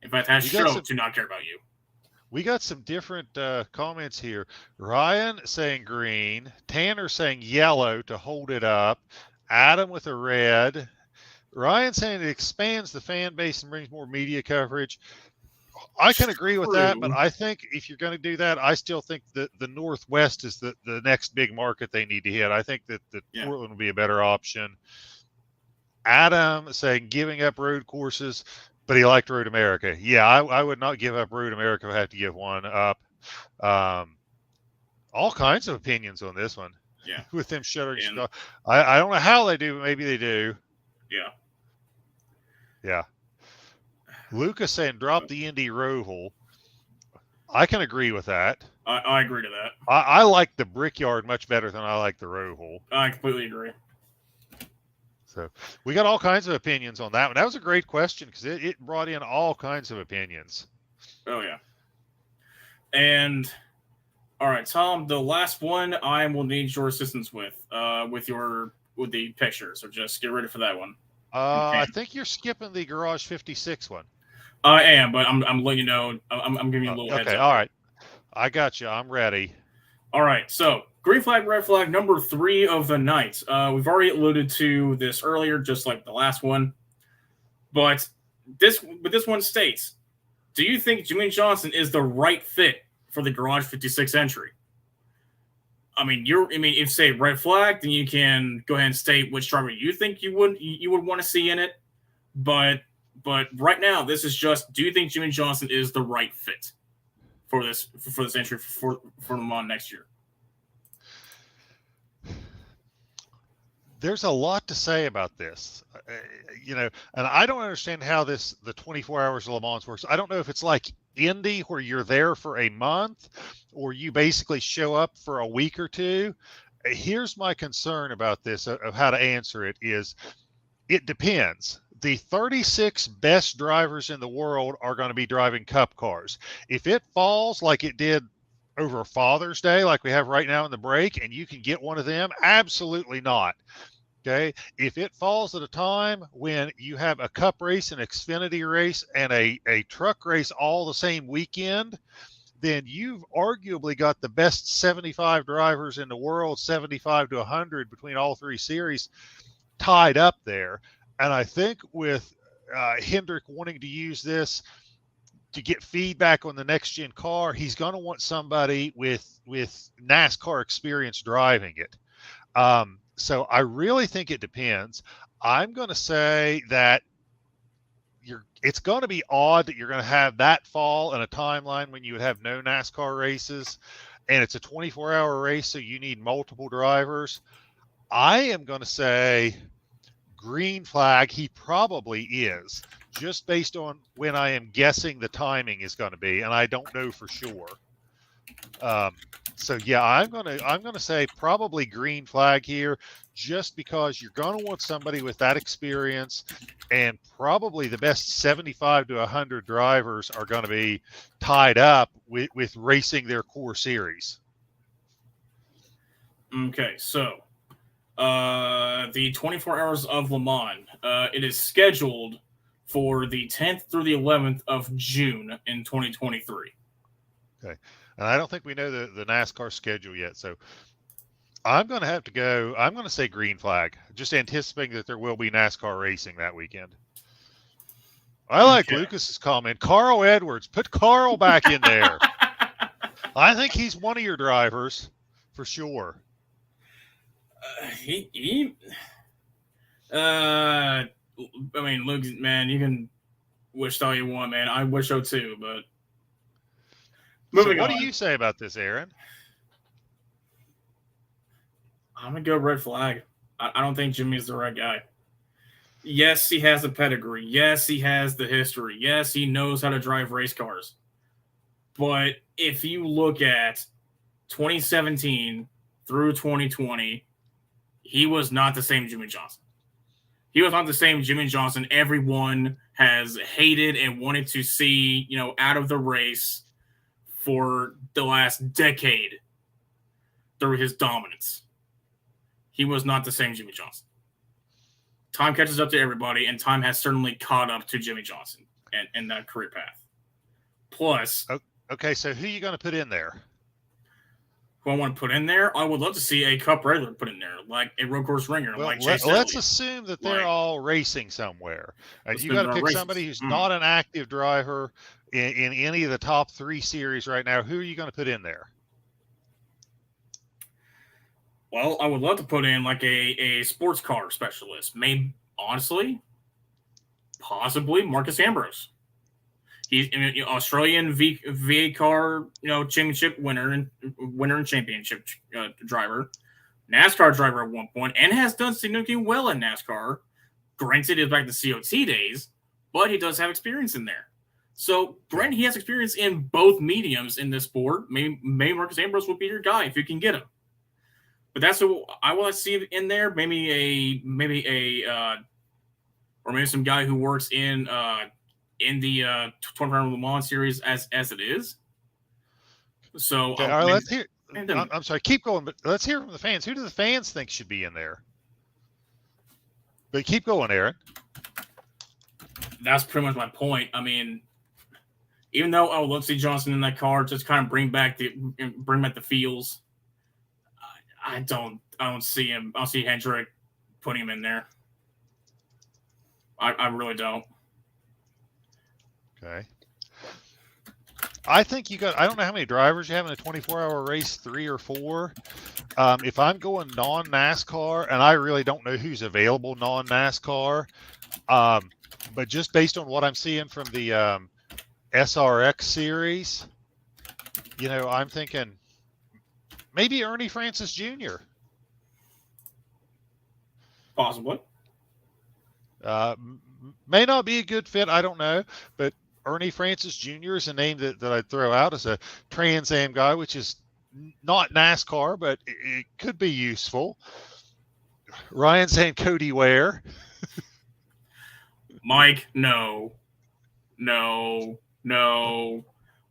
In fact, has shown to not care about you. We got some different comments here. Ryan saying green, Tanner saying yellow to hold it up, Adam with a red, Ryan saying it expands the fan base and brings more media coverage. I can agree with that, but I think if you're going to do that, I still think that the Northwest is the next big market they need to hit. I think that Portland would be a better option. Adam saying giving up road courses, but he liked Road America. Yeah, I would not give up Road America if I have to give one up. All kinds of opinions on this one. Yeah. With them shuttering. I don't know how they do, but maybe they do. Yeah. Yeah. Lucas saying drop the Indy Roval. I can agree with that. I agree to that. I like the Brickyard much better than I like the Roval. I completely agree. So we got all kinds of opinions on that one. That was a great question because it brought in all kinds of opinions. Oh, yeah. And, all right, Tom, the last one I will need your assistance with the picture. So just get ready for that one. I think you're skipping the Garage 56 one. I am, but I'm letting you know. I'm giving you a little heads up. Okay, all right. I got you. I'm ready. All right, so green flag, red flag, number 3 of the night. We've already alluded to this earlier, just like the last one. But this one states, do you think Jimmie Johnson is the right fit for the Garage 56 entry? I mean, if say red flag, then you can go ahead and state which driver you think you would want to see in it. But right now, this is just, do you think Jimmie Johnson is the right fit for this entry for Le Mans next year? There's a lot to say about this, and I don't understand how the 24 hours of Le Mans works. I don't know if it's like Indy where you're there for a month or you basically show up for a week or two. Here's my concern about this of how to answer it is it depends. The 36 best drivers in the world are going to be driving Cup cars. If it falls like it did over Father's Day, like we have right now in the break, and you can get one of them, absolutely not. Okay. If it falls at a time when you have a Cup race, an Xfinity race, and a truck race all the same weekend, then you've arguably got the best 75 drivers in the world, 75 to 100 between all 3 series, tied up there. And I think with Hendrick wanting to use this to get feedback on the next gen car, he's going to want somebody with NASCAR experience driving it. So I really think it depends. I'm going to say that it's going to be odd that you're going to have that fall in a timeline when you would have no NASCAR races, and it's a 24-hour race, so you need multiple drivers. I am going to say green flag, he probably is, just based on when I am guessing the timing is going to be, and I don't know for sure. So yeah, I'm gonna say probably green flag here, just because you're gonna want somebody with that experience, and probably the best 75 to 100 drivers are going to be tied up with racing their core series. Okay, so the 24 Hours of Le Mans, it is scheduled for the 10th through the 11th of June in 2023. Okay. And I don't think we know the NASCAR schedule yet. So I'm going to have to go. I'm going to say green flag, just anticipating that there will be NASCAR racing that weekend. I like Okay. Lucas's comment. Carl Edwards, put Carl back in there. I think he's one of your drivers for sure. I mean, Luke, man, you can wish all you want, man. I wish so too, but So moving what on. do you say about this, Aaron? I'm gonna go red flag. I don't think Jimmy's the right guy. Yes, he has the pedigree. Yes, he has the history. Yes, he knows how to drive race cars. But if you look at 2017 through 2020, he was not the same Jimmy Johnson. He was not the same Jimmy Johnson everyone has hated and wanted to see, out of the race for the last decade through his dominance. He was not the same Jimmy Johnson. Time catches up to everybody, and time has certainly caught up to Jimmy Johnson and that career path. Plus, okay, so who are you going to put in there? Who I want to put in there? I would love to see a Cup regular put in there, like a road course ringer, Well, like Chase let's Elliott. assume that they're all racing somewhere, and you got to pick races. somebody who's not an active driver in any of the top 3 series right now. Who are you going to put in there? Well, I would love to put in like a sports car specialist. Maybe, honestly, possibly Marcus Ambrose. He's an Australian VA car, championship winner and championship driver, NASCAR driver at one point, and has done significantly well in NASCAR. Granted, it's back to COT days, but he does have experience in there. So, granted, he has experience in both mediums in this sport. Maybe Marcus Ambrose will be your guy if you can get him. But that's what I want to see in there. Maybe or maybe some guy who works in the 24 Hour Le Mans series as it is. So, okay, all right, let's hear. I'm sorry, keep going, but let's hear from the fans. Who do the fans think should be in there? But keep going, Aaron. That's pretty much my point. I mean, even though I would love to see Johnson in that car, just kind of bring back the feels. I don't see him. I don't see Hendrick putting him in there. I really don't. Okay. I think I don't know how many drivers you have in a 24-hour race, 3 or 4. If I'm going non-NASCAR, and I really don't know who's available non-NASCAR, but just based on what I'm seeing from the SRX series, I'm thinking maybe Ernie Francis Jr. Possibly. May not be a good fit, I don't know, but Ernie Francis Jr. is a name that I'd throw out as a Trans Am guy, which is not NASCAR, but it could be useful. Ryan saying Cody Ware. Mike, no.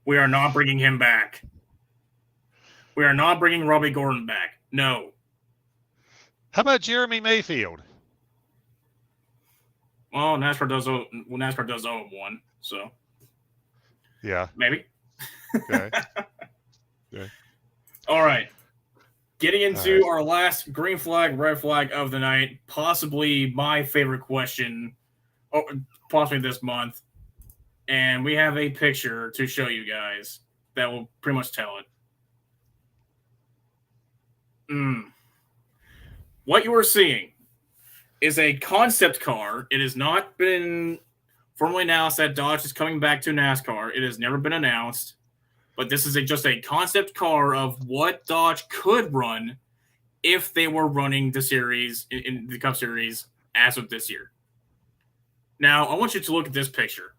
We are not bringing him back. We are not bringing Robbie Gordon back. No. How about Jeremy Mayfield? Well, NASCAR does owe him one, so yeah, maybe. Okay. Okay. All right. Getting into our last green flag, red flag of the night, possibly my favorite question, possibly this month, and we have a picture to show you guys that will pretty much tell it. What you are seeing is a concept car. It has not been formally announced that Dodge is coming back to NASCAR. It has never been announced, but this is just a concept car of what Dodge could run if they were running the series in the Cup Series as of this year. Now, I want you to look at this picture.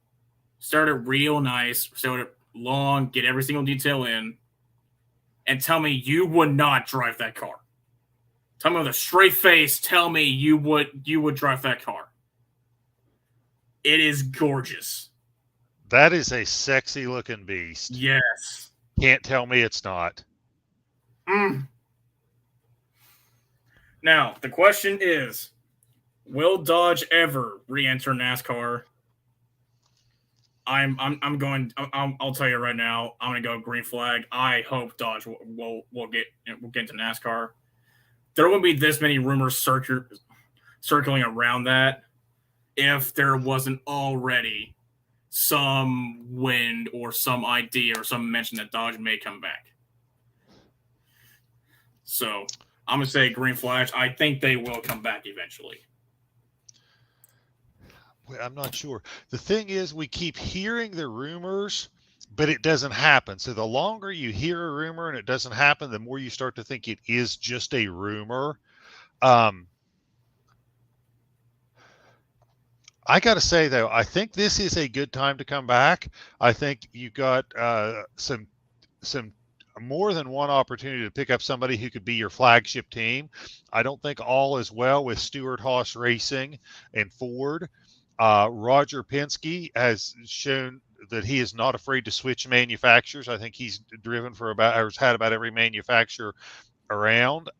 Start it real nice, start it long, get every single detail in, and tell me you would not drive that car. Tell me with a straight face, tell me you would drive that car. It is gorgeous. That is a sexy looking beast. Yes. Can't tell me it's not. Now, the question is, will Dodge ever re-enter NASCAR? I'll tell you right now, I'm going to go green flag. I hope Dodge will get into NASCAR. there wouldn't be this many rumors circling around that if there wasn't already some wind or some idea or some mention that Dodge may come back. So I'm going to say Green Flash. I think they will come back eventually. I'm not sure. The thing is, we keep hearing the rumors, but it doesn't happen. So the longer you hear a rumor and it doesn't happen, the more you start to think it is just a rumor. I got to say, though, I think this is a good time to come back. I think you got some more than one opportunity to pick up somebody who could be your flagship team. I don't think all is well with Stewart-Haas Racing and Ford. Roger Penske has shown that he is not afraid to switch manufacturers. I think he's driven for or has had about every manufacturer around.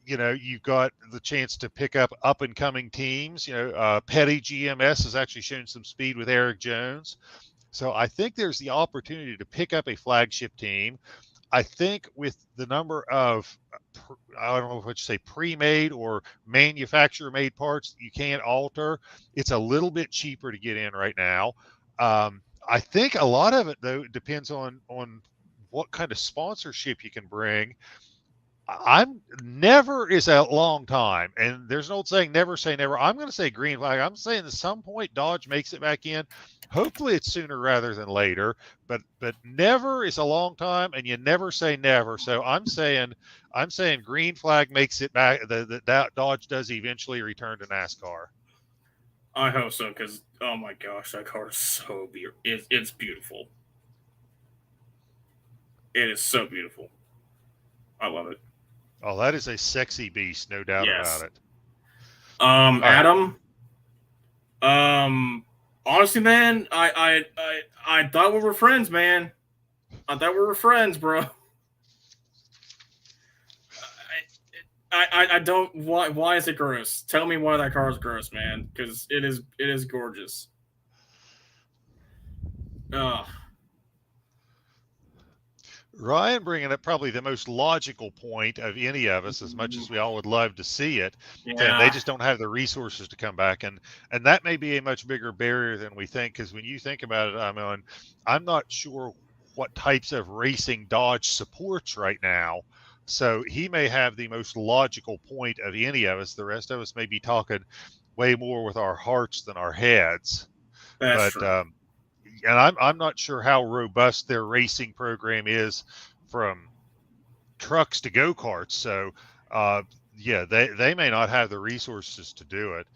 You've got the chance to pick up and coming teams. Petty GMS has actually shown some speed with Eric Jones. So I think there's the opportunity to pick up a flagship team. I think with the number of, I don't know what you say, pre-made or manufacturer-made parts you can't alter, it's a little bit cheaper to get in right now. I think a lot of it, though, depends on what kind of sponsorship you can bring. Never is a long time, and there's an old saying, never say never. I'm going to say green flag. I'm saying at some point Dodge makes it back in. Hopefully it's sooner rather than later, but never is a long time, and you never say never. So I'm saying green flag makes it back. That Dodge does eventually return to NASCAR. I hope so, because oh my gosh, that car is so beautiful. It's beautiful. It is so beautiful. I love it. Oh, that is a sexy beast, no doubt about it. Adam. Honestly, man, I thought we were friends, man. I thought we were friends, bro. I don't. Why is it gross? Tell me why that car is gross, man. Because it is gorgeous. Ugh. Ryan bringing up probably the most logical point of any of us, as much as we all would love to see it. Yeah. They just don't have the resources to come back, and that may be a much bigger barrier than we think. Because when you think about it, I'm not sure what types of racing Dodge supports right now. So he may have the most logical point of any of us. The rest of us may be talking way more with our hearts than our heads. That's true. And I'm not sure how robust their racing program is, from trucks to go-karts. So, they may not have the resources to do it.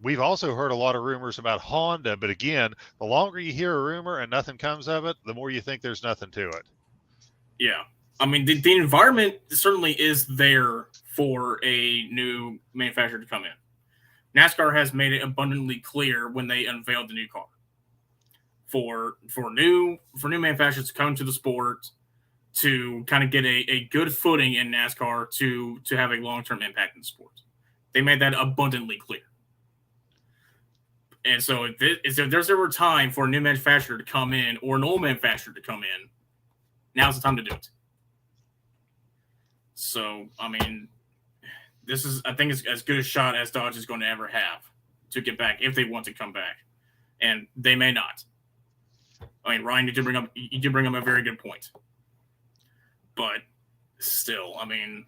We've also heard a lot of rumors about Honda, but again, the longer you hear a rumor and nothing comes of it, the more you think there's nothing to it. Yeah. I mean, the environment certainly is there for a new manufacturer to come in. NASCAR has made it abundantly clear when they unveiled the new car. For new manufacturers to come to the sport to kind of get a good footing in NASCAR to have a long-term impact in the sport. They made that abundantly clear. And so if there's ever time for a new manufacturer to come in or an old manufacturer to come in, now's the time to do it. So, I mean, I think it's as good a shot as Dodge is going to ever have to get back if they want to come back. And they may not. I mean, Ryan, you did bring up a very good point. But still, I mean,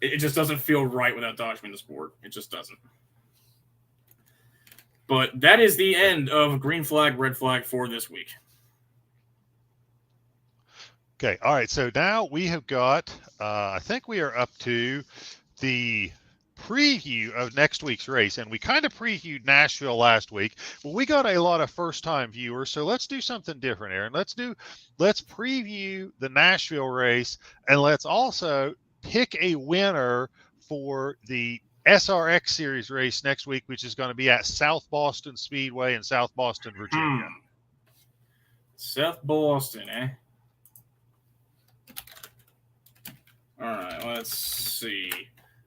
it just doesn't feel right without Dodge in the sport. It just doesn't. But that is the end of green flag, red flag for this week. Okay. All right. So now we have got, I think we are up to the preview of next week's race, and we kind of previewed Nashville last week, but we got a lot of first-time viewers, so let's do something different, Aaron. Let's preview the Nashville race, and let's also pick a winner for the SRX Series race next week, which is going to be at South Boston Speedway in South Boston, Virginia. South Boston, eh? All right, let's see.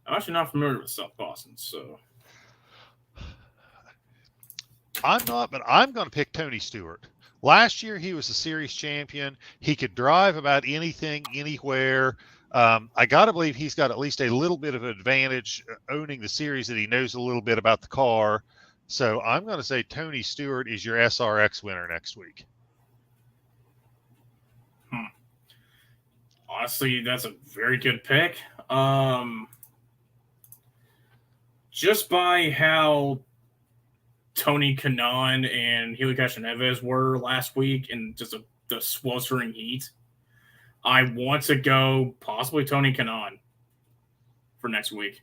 I'm actually not familiar with South Boston, so. I'm not, but I'm going to pick Tony Stewart. Last year, he was a series champion. He could drive about anything, anywhere. I got to believe he's got at least a little bit of an advantage owning the series that he knows a little bit about the car. So I'm going to say Tony Stewart is your SRX winner next week. Honestly, that's a very good pick. Just by how Tony Kanaan and Helio Castroneves were last week in just the sweltering heat, I want to go possibly Tony Kanaan for next week.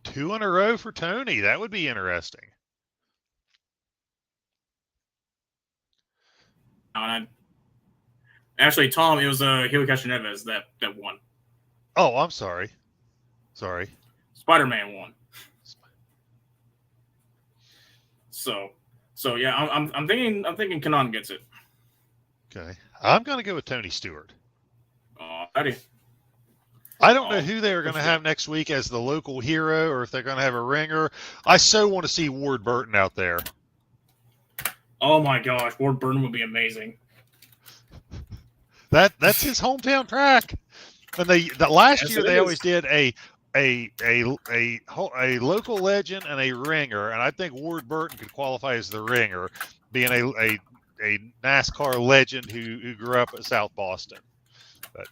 2 in a row for Tony. That would be interesting. Actually, Tom, it was Helio Castroneves that won. Oh, I'm sorry. Spider-Man won. So yeah, I'm thinking Kanaan gets it. Okay, I'm going to go with Tony Stewart. Alrighty. I don't know who they're going to have next week as the local hero, or if they're going to have a ringer. I so want to see Ward Burton out there. Oh my gosh, Ward Burton would be amazing. That's his hometown track. And last year they always did a local legend and a ringer, and I think Ward Burton could qualify as the ringer, being a NASCAR legend who grew up at South Boston. But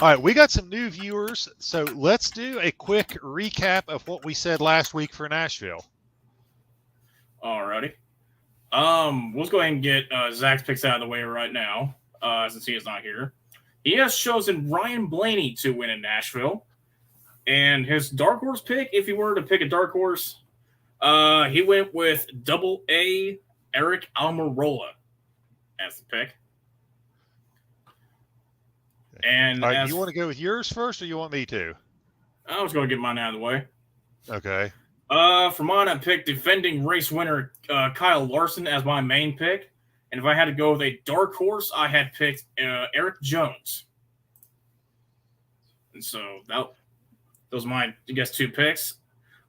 all right, we got some new viewers, so let's do a quick recap of what we said last week for Nashville. Alrighty. Let's go ahead and get Zach's picks out of the way right now, since he is not here. He has chosen Ryan Blaney to win in Nashville. And his dark horse pick, if he were to pick a dark horse, he went with Double A Eric Almirola as the pick. And all right, you want to go with yours first, or you want me to? I was going to get mine out of the way. Okay. For mine, I picked defending race winner Kyle Larson as my main pick. And if I had to go with a dark horse, I had picked Eric Jones. And so those are my, I guess, 2 picks.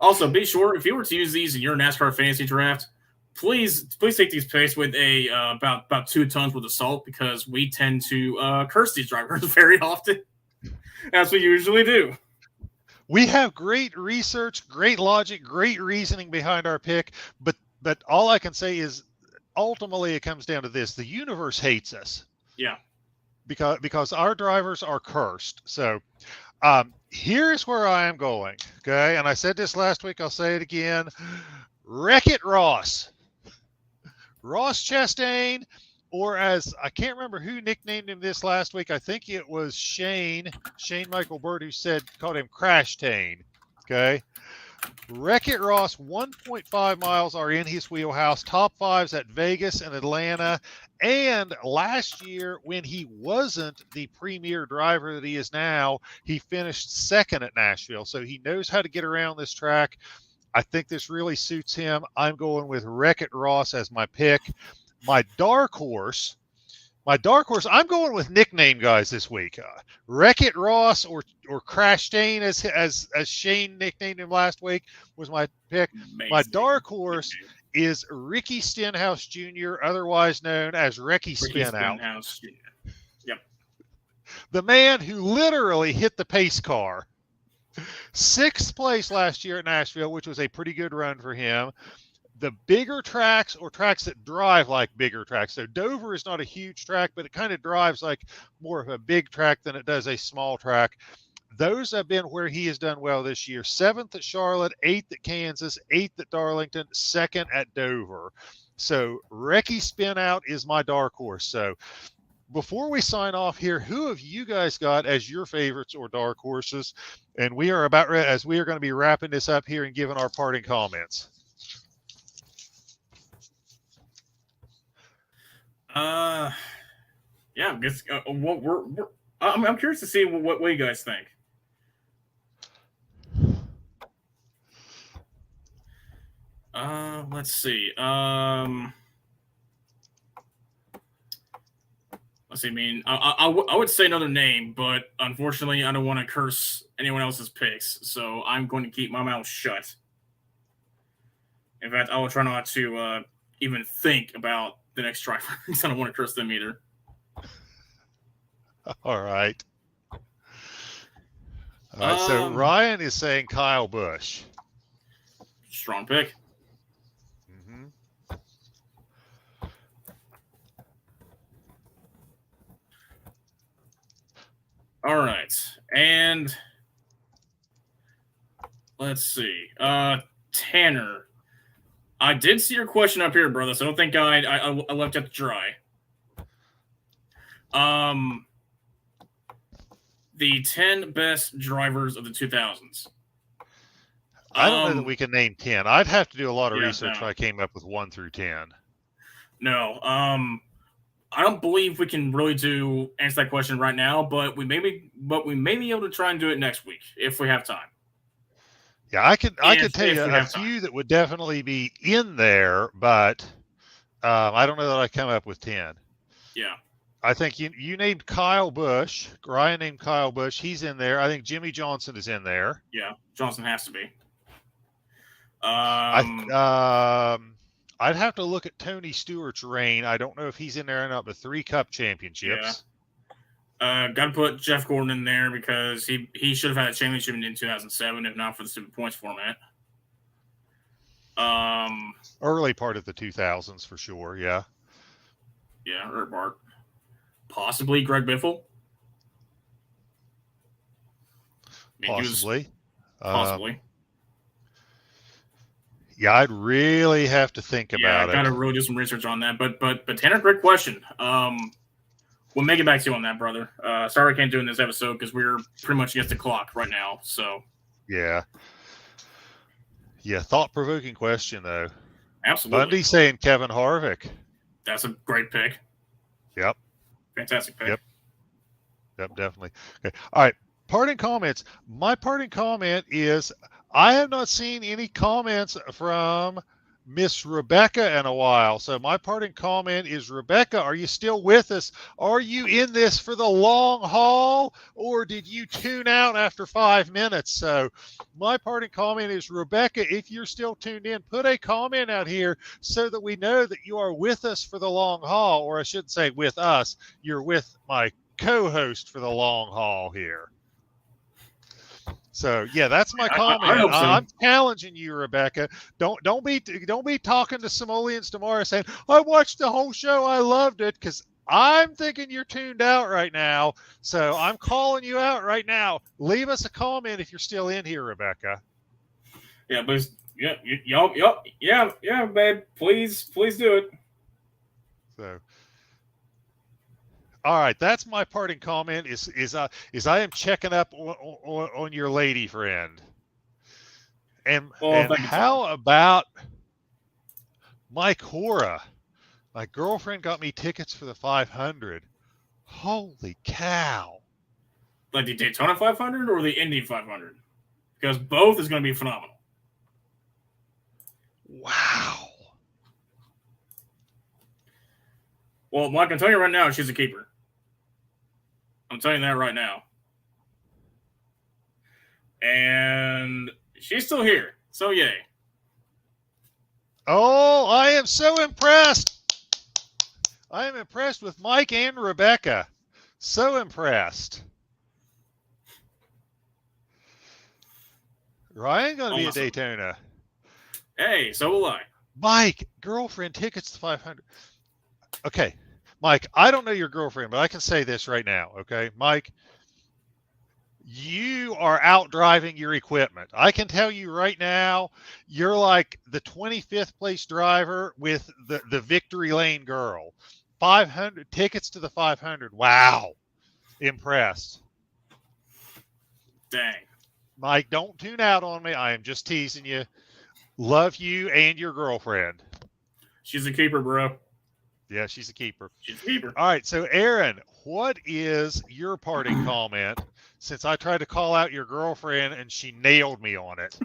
Also, be sure, if you were to use these in your NASCAR fantasy draft, please take these picks with a about 2 tons worth of salt, because we tend to curse these drivers very often, as we usually do. We have great research, great logic, great reasoning behind our pick, but all I can say is ultimately it comes down to this: the universe hates us. Yeah. Because our drivers are cursed. So here's where I am going. Okay, and I said this last week, I'll say it again: Wreck-It Ross Chastain, or as I can't remember who nicknamed him this last week. I think it was Shane Michael Bird, who called him Crash Tane. Okay. Wreck-It Ross, 1.5 miles are in his wheelhouse. Top 5s at Vegas and Atlanta. And last year, when he wasn't the premier driver that he is now, he finished second at Nashville. So he knows how to get around this track. I think this really suits him. I'm going with Wreck-It Ross as my pick. My dark horse, I'm going with nickname guys this week. Wreck-It Ross or Crash Tane, as Shane nicknamed him last week, was my pick. Amazing. My dark horse is Ricky Stenhouse Jr., otherwise known as Ricky Spinout. Yep. The man who literally hit the pace car. 6th place last year at Nashville, which was a pretty good run for him. The bigger tracks, or tracks that drive like bigger tracks. So Dover is not a huge track, but it kind of drives like more of a big track than it does a small track. Those have been where he has done well this year. 7th at Charlotte, 8th at Kansas, 8th at Darlington, 2nd at Dover. So Ricky Spinout is my dark horse. So before we sign off here, who have you guys got as your favorites or dark horses? And we are going to be wrapping this up here and giving our parting comments. Yeah, I guess I'm curious to see what you guys think. Let's see. Let's see. I mean, I would say another name, but unfortunately, I don't want to curse anyone else's picks, so I'm going to keep my mouth shut. In fact, I will try not to even think about the next driver because I don't want to curse them either. All right. All right. So Ryan is saying Kyle Busch. Strong pick. Mm-hmm. All right, and let's see. Tanner, I did see your question up here, brother, so I don't think I left it dry. The 10 best drivers of the 2000s. I don't know that we can name 10. I'd have to do a lot of research if I came up with 1 through 10. No, I don't believe we can really answer that question right now, but we may be able to try and do it next week if we have time. Yeah, I could tell you a few that would definitely be in there, but I don't know that I come up with 10. Yeah. I think you named Kyle Busch. Ryan named Kyle Busch. He's in there. I think Jimmy Johnson is in there. Yeah, Johnson has to be. I'd have to look at Tony Stewart's reign. I don't know if he's in there or not, but 3 Cup championships. Yeah. Got to put Jeff Gordon in there because he should have had a championship in 2007 if not for the stupid points format. Early part of the 2000s for sure, yeah. Yeah, or Bart. Possibly Greg Biffle. Possibly. Possibly. Yeah, I'd really have to think about it. Yeah, I got to really do some research on that. But Tanner, great question. We'll make it back to you on that, brother. Sorry I can't do it in this episode because we're pretty much against the clock right now. So yeah, thought-provoking question though. Absolutely. Bundy saying Kevin Harvick. That's a great pick. Yep. Fantastic pick. Yep, definitely. Okay. All right. Parting comments. My parting comment is I have not seen any comments from Miss Rebecca in a while. So my parting comment is, Rebecca, are you still with us? Are you in this for the long haul, or did you tune out after 5 minutes? So my parting comment is, Rebecca, if you're still tuned in, put a comment out here so that we know that you are with us for the long haul, or I should say with us. You're with my co-host for the long haul here. So yeah, that's my comment. I hope so. I'm challenging you, Rebecca. Don't be talking to Simoleons tomorrow saying I watched the whole show, I loved it, because I'm thinking you're tuned out right now. So I'm calling you out right now. Leave us a comment if you're still in here, Rebecca. Yeah, but yeah, babe. Please do it. So. All right, that's my parting comment. Is I am checking up on your lady friend, and how about Mike Hora? My girlfriend got me tickets for the 500. Holy cow! Like the Daytona 500 or the Indy 500? Because both is going to be phenomenal. Wow. Well, I can tell you right now, she's a keeper. I'm telling you that right now. And she's still here. So, yay. Oh, I am so impressed. I am impressed with Mike and Rebecca. So impressed. Ryan going to be at Daytona. Hey, so will I. Mike, girlfriend tickets to 500. Okay. Mike, I don't know your girlfriend, but I can say this right now, okay? Mike, you are out driving your equipment. I can tell you right now, you're like the 25th place driver with the victory lane girl. 500 tickets to the 500. Wow. Impressed. Dang. Mike, don't tune out on me. I am just teasing you. Love you and your girlfriend. She's a keeper, bro. Yeah, she's a keeper. She's a keeper. All right, so Aaron, what is your parting comment? Since I tried to call out your girlfriend and she nailed me on it.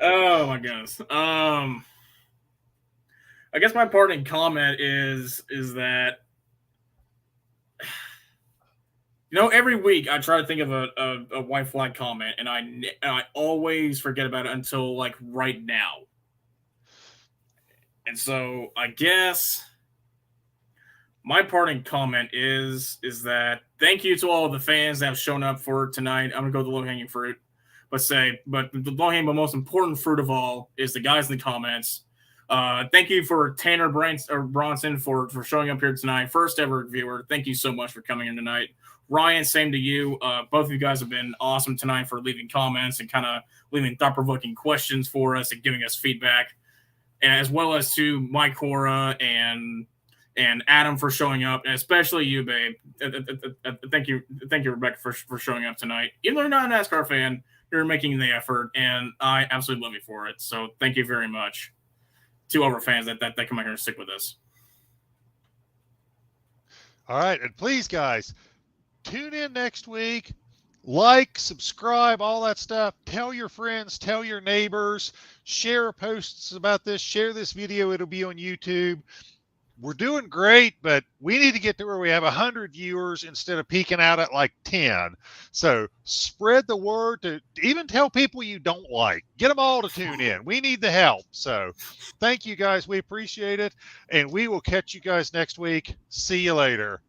Oh my goodness. I guess my parting comment is that every week I try to think of a white flag comment, and I always forget about it until like right now. And so I guess my parting comment is that thank you to all of the fans that have shown up for tonight. I'm gonna go the low hanging fruit, but the low hanging but most important fruit of all is the guys in the comments. Thank you for Tanner Bronson for showing up here tonight, first ever viewer. Thank you so much for coming in tonight. Ryan, same to you. Both of you guys have been awesome tonight for leaving comments and kind of leaving thought-provoking questions for us and giving us feedback, and as well as to Mike Cora and Adam for showing up, and especially you, babe. Thank you, Rebecca, for showing up tonight. Even though you're not a NASCAR fan, you're making the effort, and I absolutely love you for it. So thank you very much to all our fans that come out here and stick with us. All right, and please, guys, tune in next week. Like, subscribe, all that stuff. Tell your friends, tell your neighbors, share posts about this, share this video. It'll be on YouTube. We're doing great, but we need to get to where we have 100 viewers instead of peaking out at like 10. So spread the word, to even tell people you don't like. Get them all to tune in. We need the help. So thank you, guys. We appreciate it. And we will catch you guys next week. See you later.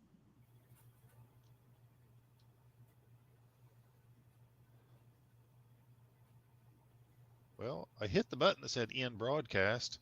Well, I hit the button that said end broadcast.